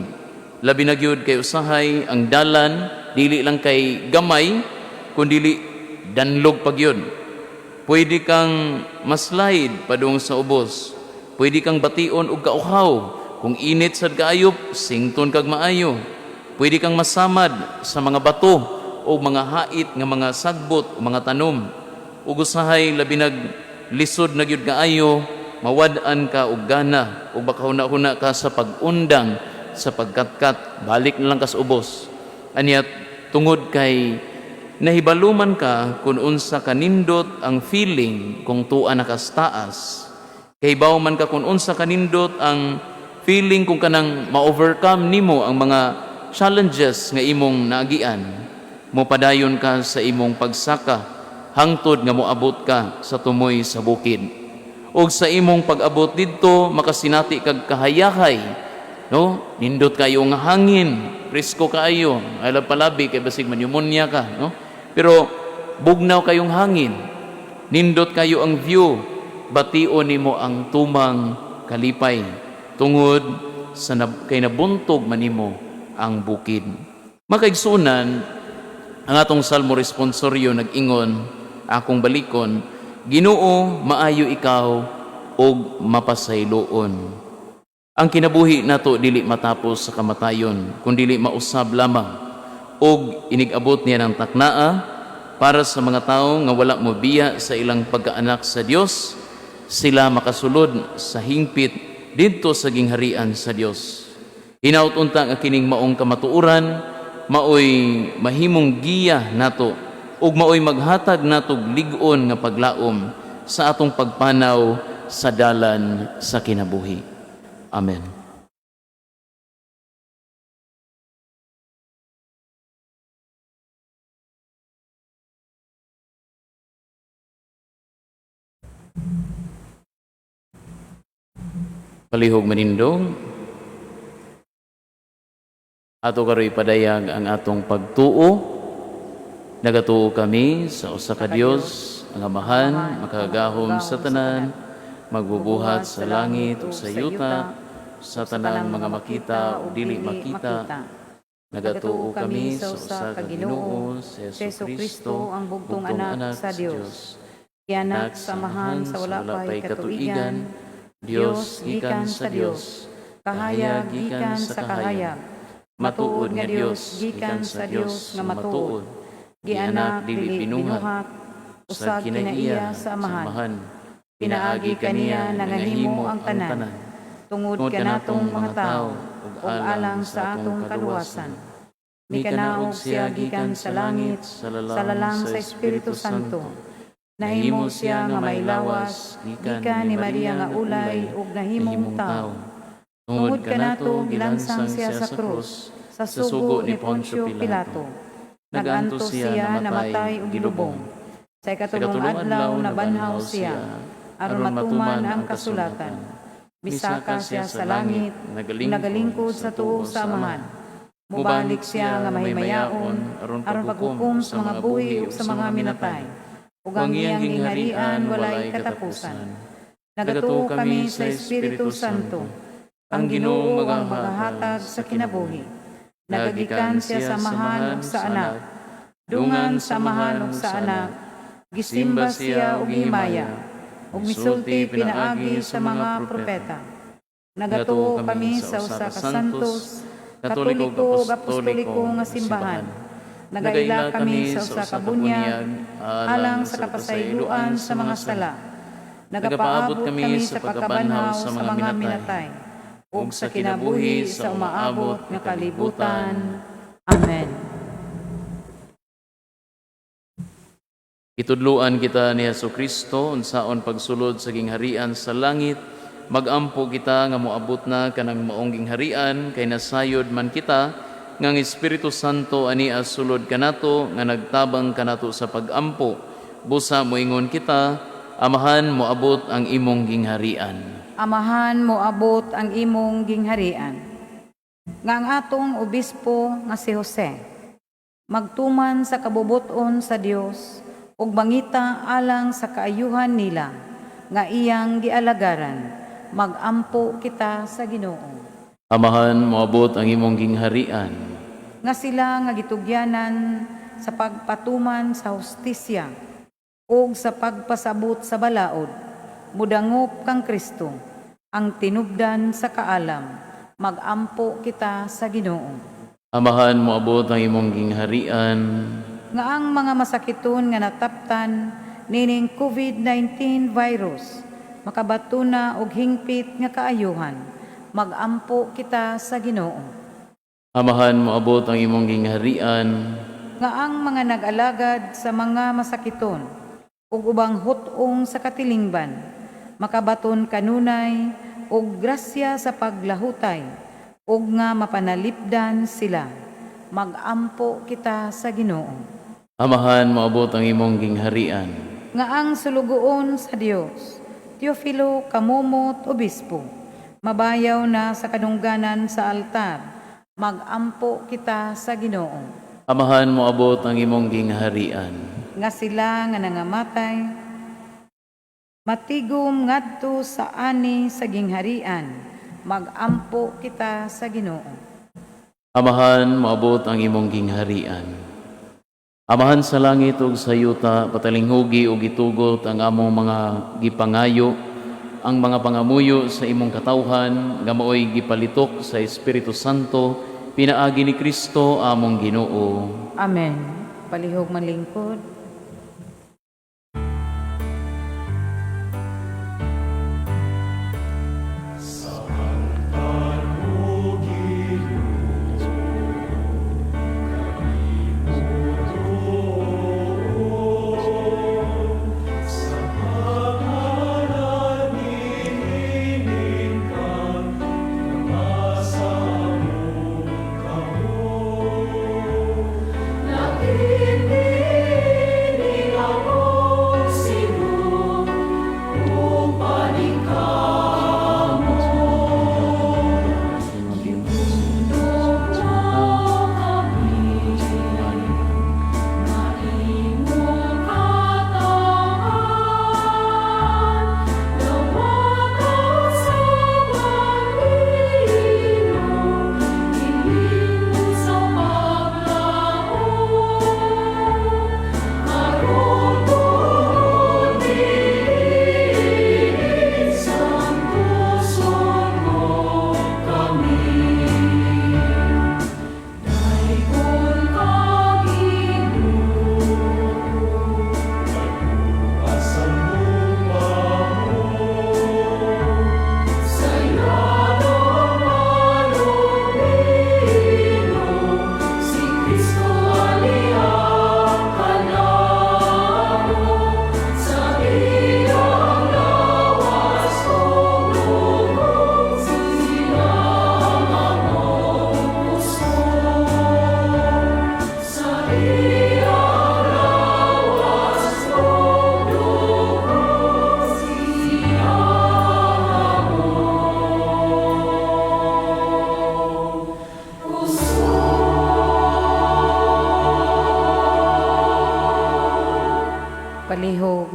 Labi na gyud kay usahay ang dalan, dili lang kay gamay, kundi danlog pa gyud. Pwede kang maslide padung sa ubos. Pwede kang bation og kauhaw. Kung init sad kaayo, sington kag maayo. Pwede kang masamad sa mga bato o mga hait nga mga sagbot o mga tanom. Ug usahay labi nag lisod na gyud kaayo, mawad-an ka og gana ug baka huna-huna ka sa pag-undang sa pagkatkat, balik na lang ka sa ubos. Anyat tungod kay nahibaluman ka kung unsa kanindot ang feeling kung tuwa na kas taas. Kahibaw man ka kung unsa kanindot ang feeling kung kanang ma-overcome nimo ang mga challenges nga imong naagian. Mopadayon ka sa imong pagsaka hangtod nga moabot ka sa tumoy sa bukid. Og sa imong pag-abot didto makasinati kag kahayahay, no? Nindot kayo nga hangin, presko kaayo, ay palabi kay basig man pneumonia ka, no? Pero bugnaw kayong hangin, nindot kayo ang view, bation nimo ang tumang kalipay tungod sa kay nabuntog manimo ang bukid. Makaigsunan ang atong salmo responsoryo nag-ingon, akong balikon, Ginoo maayo ikaw og mapasayloon. Ang kinabuhi nato dili matapos sa kamatayon, kundi dili mausab lamang. Og inigabot niya ng taknaa para sa mga tao nga wala mo biya sa ilang pagkaanak sa Dios, sila makasulod sa hingpit didto sa gingharian sa Dios. Hinaut-unta nga kining maong kamatuoran, maoy mahimong giya nato ug maoy maghatag natog lig-on nga paglaom sa atong pagpanaw sa dalan sa kinabuhi. Amen. Palihog manindong, ato karoy padayag ang atong pagtuo. Nagatuo kami sa usa ka Dios, ang Amahan, makagahom sa tanan, magbubuhat sa langit ug sa yuta, sa tanang mga makita o dili makita. Nagatuo kami sa usa ka Ginoo, si Jesucristo, ang bugtong anak sa Dios. Anak sa Amahan sa wala pay katuigan, Dios gikan sa Dios, kahayag gikan sa kahayag, matuod nga Dios gikan sa Dios nga matuod, gianak dili binuhat, usag kinaiya sa Amahan, Pinaagi kaniya nangahimo ang tanan. Tungod kanatong mga tao, ug alang sa atong kaluwasan. Mikanaog siya gikan sa langit, sa lalang sa Espiritu Santo. Nahimo siya nga may lawas, gikan ni Maria nga ulay, ug nahimong tao. Tungod kanato gilansang siya sa krus, sa sugo ni Poncio Pilato. Nagantos siya namatay ug gilubong. Sa ikatulong adlaw nabanhaw siya, aron matuman ang kasulatan. Bisaka siya sa langit, nagalingkod sa tuo sa Amahan. Mubalik siya nga mahimayaon, aron paghukom sa mga buhi ug sa mga minatay. Ug ang iyang gingharian walay katapusan. Nagatuo kami sa Espiritu Santo, ang Ginoo ang magahatag sa kinabuhi. Nagagikan siya sa Amahan ug sa Anak, dungan sa Amahan ug sa Anak, gisimba siya ug himaya, ug misulti pinaagi sa mga propeta. Nagatuo kami sa usa ka santos, Katoliko ug apostoliko nga simbahan. Nagaila kami sa usa ka bunyag alang sa kapasayloan sa mga sala. Nagapaabot kami sa pagkabanhaw sa mga minatay ug sa kinabuhi sa umaabot nga kalibutan. Amen. Itudluan kita ni Jesucristo unsaon pagsulod sa gingharian sa langit. Magampo kita nga moabot na kanang maong gingharian kay nasayod man kita nga ang Espiritu Santo ani sulod kanato nga nagtabang kanato sa pagampo. Busa moingon kita, Amahan moabot ang imong gingharian. Amahan moabot ang imong gingharian. Nga ang atong obispo nga si Jose, magtuman sa kabubuton sa Dios ug bangita alang sa kaayuhan nila nga iyang gialagaran. Magampo kita sa Ginoo. Amahan moabot ang imong gingharian. Nga sila nga gitugyanan sa pagpatuman sa hustisya ug sa pagpasabot sa balaod, mudangop kang Kristo, ang tinubdan sa kaalam. Magampo kita sa Ginoo. Amahan moabot ang imong gingharian. Nga ang mga masakiton nga nataptan nining COVID-19 virus, makabatuna og hingpit nga kaayuhan. Magampo kita sa Ginoo. Amahan moabot ang imong gingharian. Nga ang mga nag-alagad sa mga masakiton ug ubang hutong sa katilingban, makabaton kanunay ug grasya sa paglahutay ug nga mapanalipdan sila. Magampo kita sa Ginoo. Amahan moabot ang imong gingharian. Nga ang sulugoon sa Dios, Teofilo Kamumot Obispo, mabayaw na sa kadungganan sa altar. Magampo kita sa Ginoo. Amahan moabot ang imong gingharian. Nga sila nga nangamatay, matigom ngadto sa ani sa gingharian. Magampo kita sa Ginoo. Amahan moabot ang imong gingharian. Amahan sa langit ug sa yuta, patalinghugi ug gitugot ang among mga gipangayo, ang mga pangamuyo sa imong katawhan nga maoy gipalitok sa Espiritu Santo, pinaagi ni Kristo among Ginoo. Amen. Palihog man lingkod. Lakini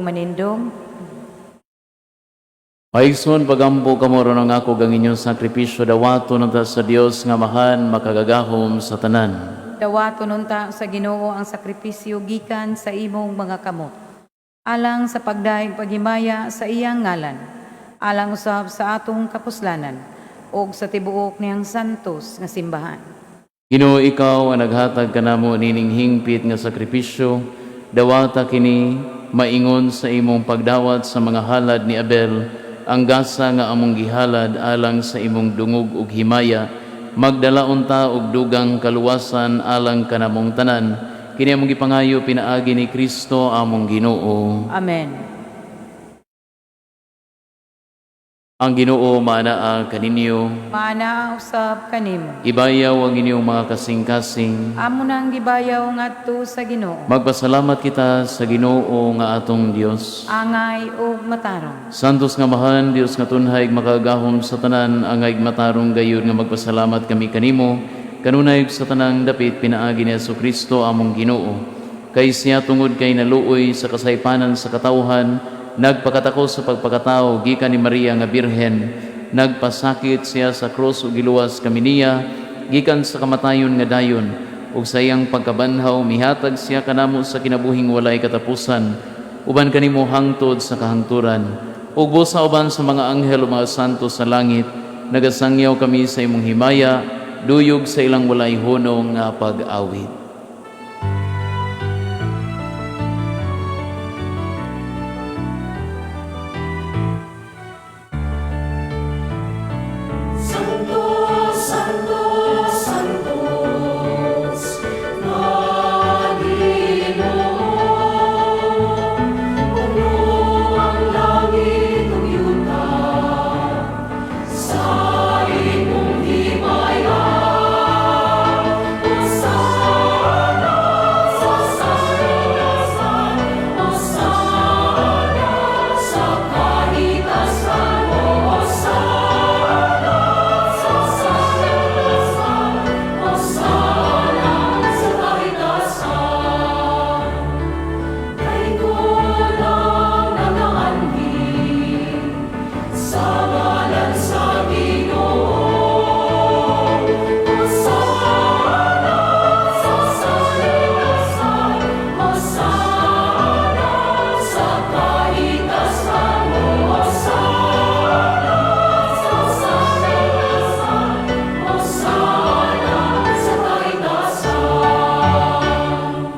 manindong. Paigsoon pagampo kamo ron ang ako gang inyong sakripisyo dawato nanta sa Dios nga mahan makagagahom sa tanan. Dawato nunta sa Ginoo ang sakripisyo gikan sa imong mga kamot. Alang sa pagdaig paghimaya sa iyang ngalan. Alang usab sa atong kapuslanan ug sa tibuok niyang santos nga simbahan. Ginoo, ikaw ang naghatag kanamo nining hingpit nga sakripisyo, dawata kini maingon sa imong pagdawat sa mga halad ni Abel, ang gasa nga among gihalad alang sa imong dungog ug himaya, magdalaon ta og dugang kaluwasan alang kanamong tanan, kini among gipangayo pinaagi ni Kristo among Ginoo. Amen. Ang Ginoo maanaa kaninyo, Maana usab kanimo. ibayaw ang inyong mga kasing-kasing. Amo nang gibayaw ngadto sa Ginoo. Magpasalamat kita sa Ginoo nga atong Dios. Angay ug matarong. Santos nga mahan, Dios nga tunhay makagahom sa tanan, angay matarong gayud nga magpasalamat kami kanimo, kanunay sa tanang dapit pinaagi ni Jesucristo among Ginoo. Kay siya tungod kay naluoy sa kasaypanan sa katawhan, nagpakatako sa pagpakatao gikan ni Maria nga Birhen, nagpasakit siya sa krus ug giluwas kami niya gikan sa kamatayon nga dayon, ug sa iyang pagkabanhaw mihatag siya kanamo sa kinabuhing walay katapusan, uban kanimo hangtod sa kahangturan. Ug busa uban sa mga anghel o mga santo sa langit, nagasangyaw kami sa imong himaya, duyog sa ilang walay hunong nga pag-awit. Santos, Santos, Santos, na Ginoo, puno ang langit ug yuta, sa imong himaya. Hosana, Hosana, Hosana, sa kahitasan mo, Hosana.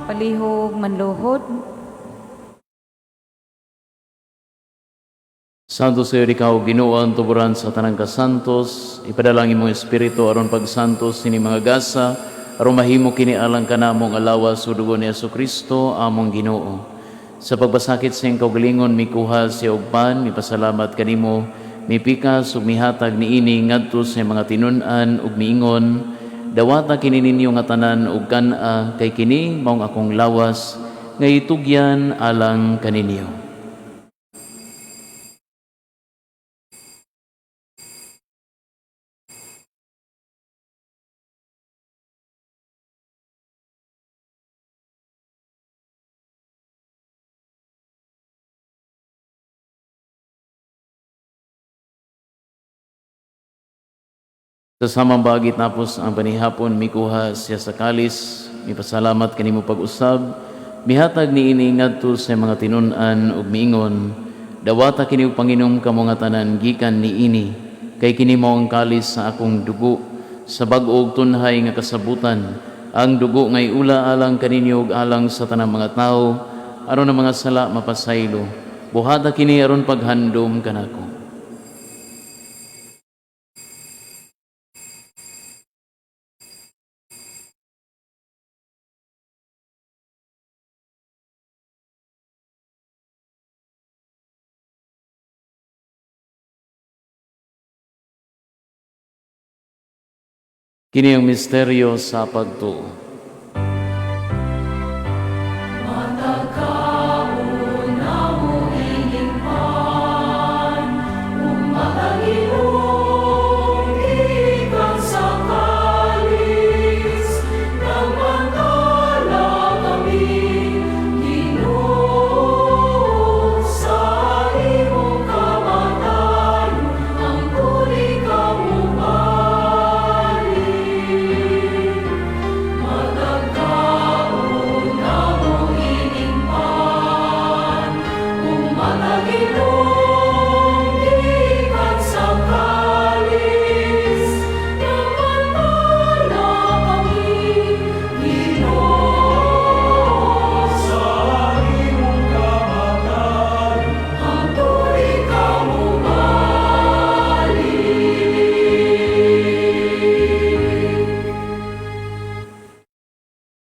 Palihog manluhod. Santos kayo ikaw, Ginoo, ang tuburan sa tanang kasantos, ipadalangin mo Espiritu aron pagsantos sini mga gasa, aron mahimo kini alang kanamong alawas sa dugo ni Jesucristo among Ginoo. Sa pagbasakit sa iyang kaugalingon, mikuha siya og pan, mipasalamat kanimo, mipikas ug mihatag niini ngadto sa mga tinun-an ug miingon, dawata kini ninyo nga tanan ug kan-a, kay kini maong akong lawas nga itugyan alang kaninyo. Sa samang bagit napos ang panihapon, mikuha siya sa kalis, mipasalamat kanimo pag-usab, mihatag niini ngadto sa mga tinun-an ug miingon, dawata kini og panginom kamo nga tanan gikan niini, kay kini mao ang kalis sa akong dugo, sa bag-o ug tunhay nga kasabutan, ang dugo ngay ula alang kaninyo ug alang sa tanang mga tawo, aron ang mga sala mapasaylo. Buhata kini aron paghandom kanako. Kini ang misteryo sa pagtuo.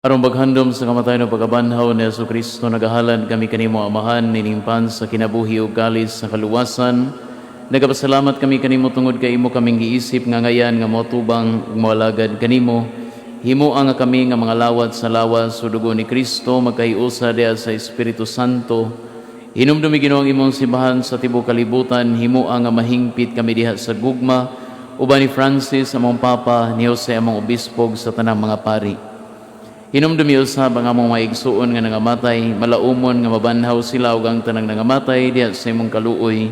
Aron baghandom sa kamatayon o pagkabanhaw ni Yesu Kristo, nagahalad kami kanimo Amahan, niningpan sa kinabuhi ug kalis sa kaluwasan. Nagapasalamat kami kanimo tungod kay imo kaming giisip nga ngayan nga motubang ug mawalagad kanimo. Himo nga kami nga mga lawat sa lawas sa dugo ni Kristo, magkahiusa diha sa Espiritu Santo. Hinumdumi Ginoo ang imong simbahan sa tibuok kalibutan, himo nga mahingpit kami diha sa gugma, uban ni Francis among Papa, ni Jose among obispog sa tanang mga pari. Hinumdumi usab ang among mga igsuon nga nangamatay, malaumon nga mabanhaw sila ug ang tanang nangamatay diha sa imong kaluoy.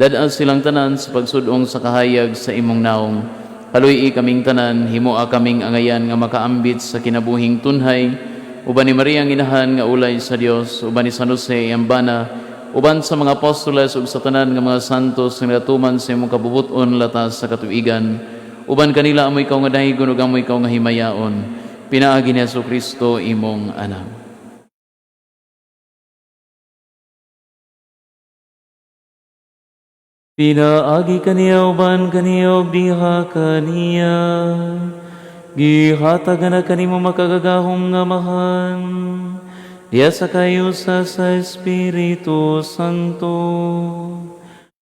Dad-al silang tanan sa pagsudong sa kahayag sa imong naong. Kaluy kaming tanan, himoa kaming angayan nga makaambit sa kinabuhing tunhay, uban ni Maria ang inahan nga ulay sa Dios, uban ni San Jose Iambana, uban sa mga apostoles ug sa tanan nga mga santos nga natuman sa imong kabubuton latas sa katuigan, uban kanila amoy ikaw nga dahigon ug amoy ikaw nga himayaon. Pinaagi ni Jesucristo imong anak. Pinaagi kaniya uban kaniya ug diha kaniya. Gihatag na kanimo makagagahom nga mahan. Diya sa kayusa sa Espiritu Santo.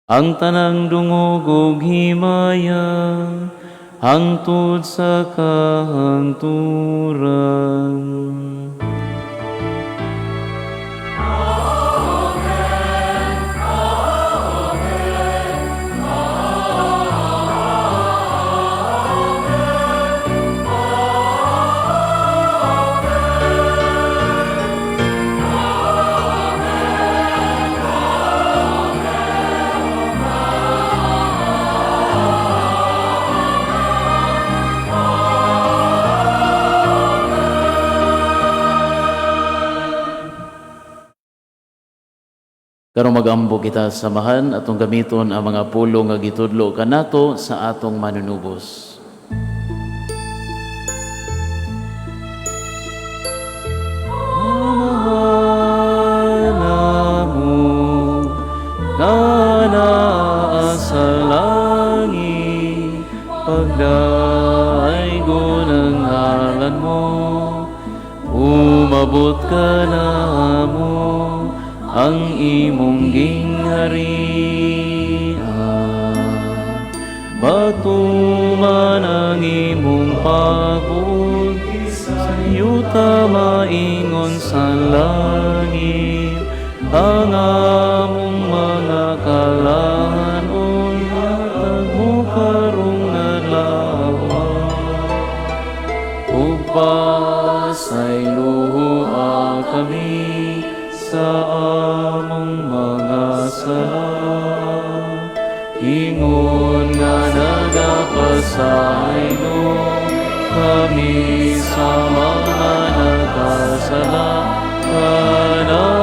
Ang tanang dungog ug himaya hangtod sa kahangturan. Karong magambo kita samahan atong gamiton ang mga pulong nga gitudlo kanato sa atong manunubos. Amahan na naa sa langit, pagdaaygo ng ngalan mo, umabot ka na mo ang imong gingharian. Batuman ang imong pagod, sa yuta maingon sa langit, ang among mga kalahanon, hatag mo karong nalaman. Ugpasay luha kami sa among mga sala, ingon nga nagapasaylo kami sa mga nagkasala kanamo.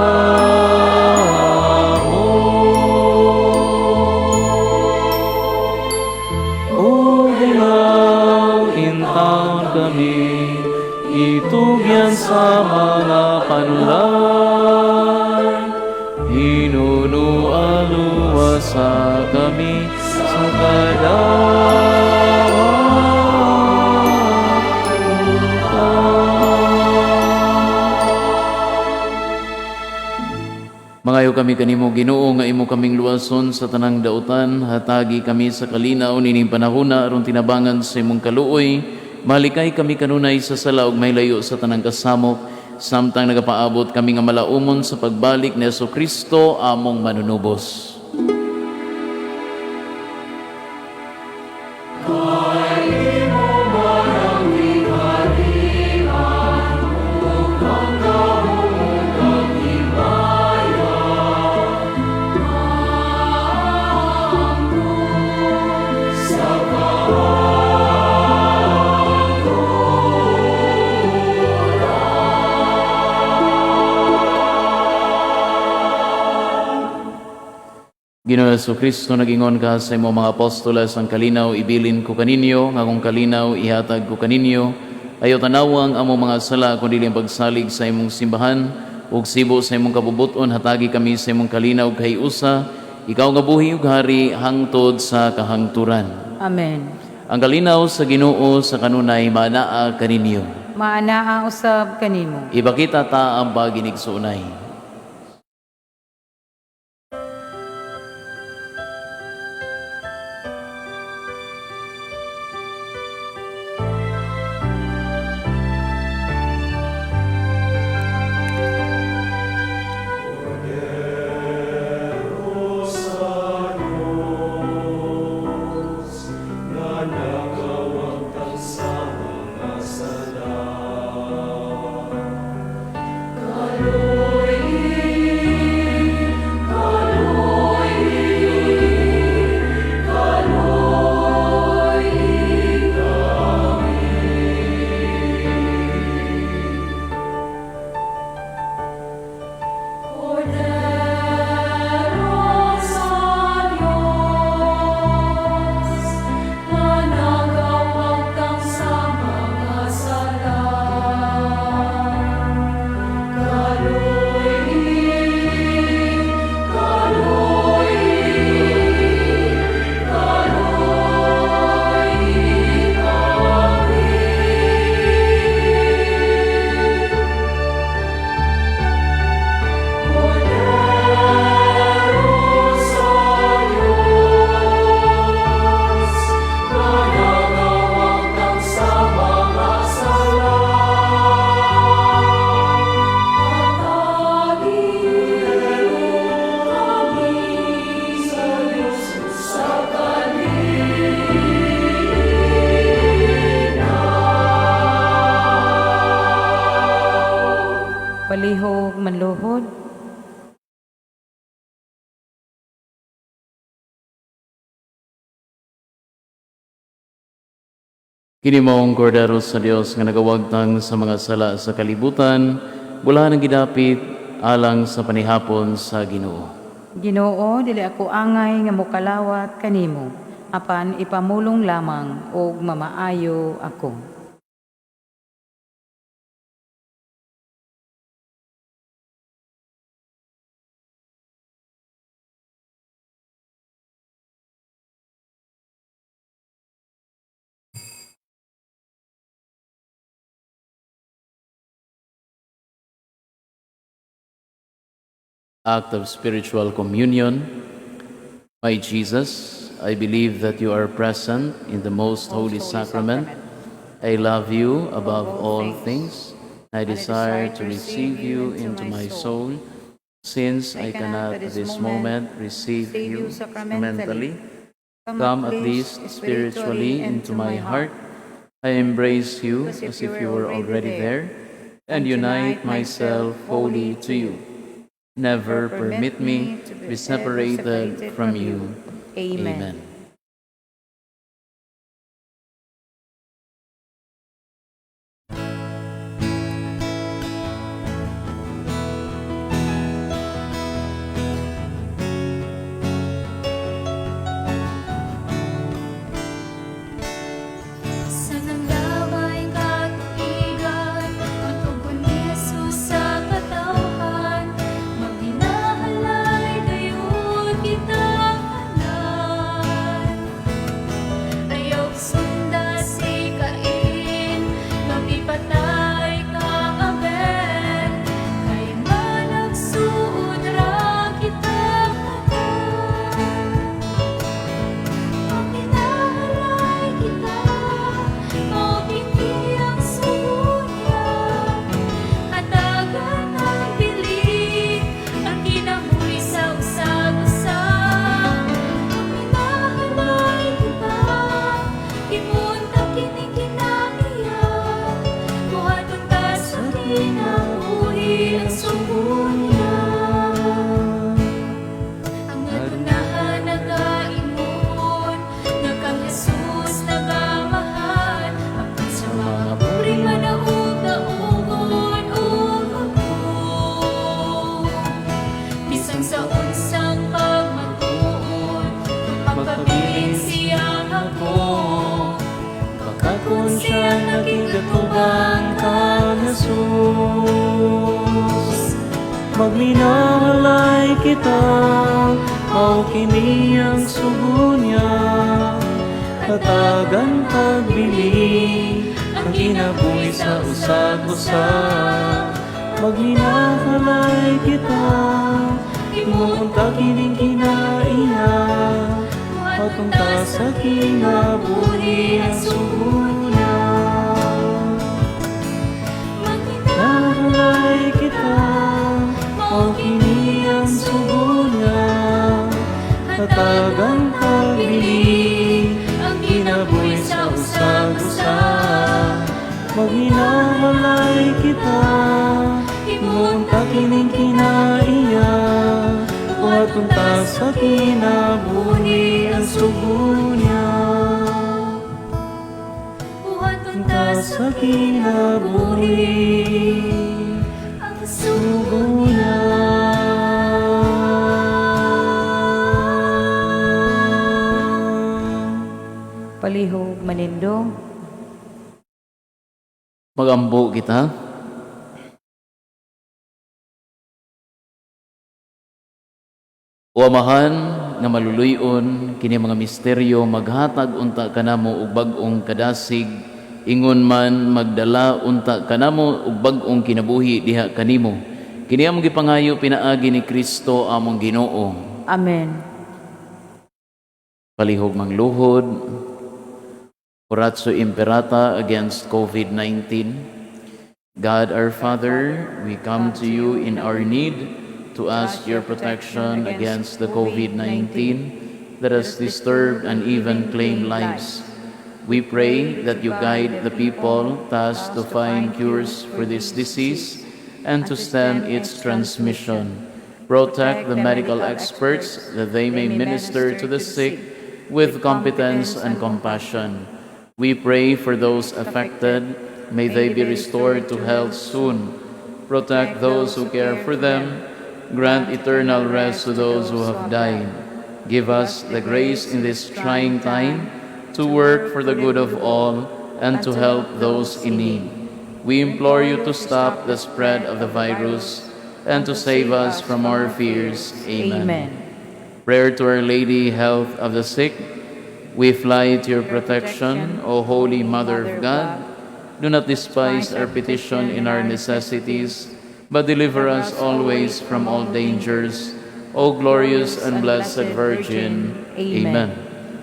O dilaw intaon kami, itugyan sa mga panulan, hinunualuwasa kami sa kadawatan. Mangayo kami kanimo Ginoo nga imo kaming luwason sa tanang dautan, hatagi kami sa kalinaw nining panahona aron tinabangan sa imong kaluoy. Malikay kami kanunay sa sala ug may layo sa tanang kasamok, samtang nagapaabot kami nga malaumon sa pagbalik ni Jesucristo among manunubos. Ginoong Jesucristo, nagingon ka sa imong mga apostoles, ang kalinaw ibilin ko kaninyo, nga kung kalinaw ihatag ko kaninyo. Ayaw tanawang among mga sala, kundi ang pagsalig sa imong simbahan, ug sibo sa imong kabubuton, hatagi kami sa imong kalinaw kay usa, ikaw nga buhi ug hari hangtod sa kahangturan. Amen. Ang kalinaw sa Ginoo sa kanunay manaa kaninyo. maanaa usab kanimo. Ibakita ta ang baginigsunay. Palihog manluhod. Kini maong kordero sa Dios nga nagawagtang sa mga sala sa kalibutan, bulahan ang gidapit alang sa panihapon sa Ginoo. Ginoo, dili ako angay nga mokalawat kanimo, apan ipamulong lamang og mamaayo ako. Act of spiritual communion. My Jesus, I believe that you are present in the most holy sacrament. I love you above all things. I desire to receive you into my soul. Since I cannot at this moment receive you sacramentally, come at least spiritually into my heart. I embrace you as if you were already there and unite myself wholly to you. Never permit me to be separated from you. Amen. Sa nanggabay katuigan, ang tugon ni Jesus sa katawhan, maghinahalay gayon kita hanan. Ayaw sunda si Cain, mapipatay ka Abel, kay managsuod ra kita hanan. Pagminahalay kita, maupindi ang suya, hatagan ang bilig, ang kinabuhi sa usag-usag. Pagminahalay kita, imunta kining kinaiyak, buhaton ta sa kinabuhi ang suya. Ang adunahan nagaingon, nga kang Jesus nagamahal, apan sa mga puri manaug-naugon ug hapon. Bisan sa unsang pagmatuon, magpabilin siyang ako, Kakakon siya naging katubang kang Jesus. Magminahalay kita, mao kini ang sugo niya. Katagan pagbili, ang kinabuhi sa usag-usa. Maghinahalay kita, imuunta kining kinaiya, patungta sa kinabuhi ang sugunya. Maghinahalay kita, mao kini ang sugunya, hatagang pagbili, ang kinabuhi sa usag-usa. Maghinahalay kita, imunta kining kinaiya, patunta sa kinabuhi ang sugunya. Patunta sa kinabuhi ang sugunya. Palihog manindo. Magambo kita. O Amahan nga maluluyon kini mga misteryo maghatag unta kanamo og bag-ong kadasig, ingon man magdala unta kanamo og bag-ong kinabuhi diha kanimo. Kini among gipangayo pinaagi ni Kristo among Ginoo. Amen. Palihog mangluhod. Oratio Imperata against COVID-19. God our Father, we come to you in our need to ask your protection against the COVID-19 that has disturbed and even claimed lives. We pray that you guide the people tasked to find cures for this disease and to stem its transmission. Protect the medical experts that they may minister to the sick with competence and compassion. We pray for those affected. May they be restored to health soon. Protect those who care for them. Grant eternal rest to those who have died. Give us the grace in this trying time to work for the good of all and to help those in need. We implore you to stop the spread of the virus and to save us from our fears. Amen. Prayer to Our Lady, health of the sick. We fly to your protection, O Holy Mother of God. Do not despise our petition in our necessities, but deliver us always from all dangers. O glorious and blessed Virgin. Amen.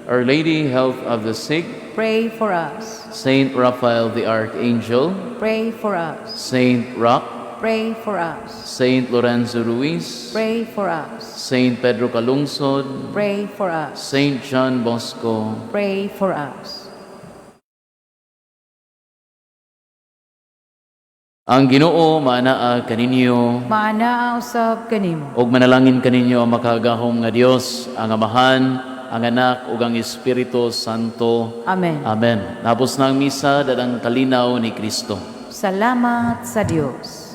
Our Lady, health of the sick. Pray for us. Saint Raphael the Archangel. Pray for us. Saint Rock. Pray for us. Saint Lorenzo Ruiz. Pray for us. Saint Pedro Calungsod. Pray for us. Saint John Bosco. Pray for us. Ang Ginoo maanaa kaninyo, Maana usab kanimo. og manalangin kaninyo ang makagahom nga Dios, ang Amahan, ang Anak, ug ang Espiritu Santo. Amen. Amen. Tapos na ang misa, dadang kalinaw ni Kristo. Salamat sa Dios.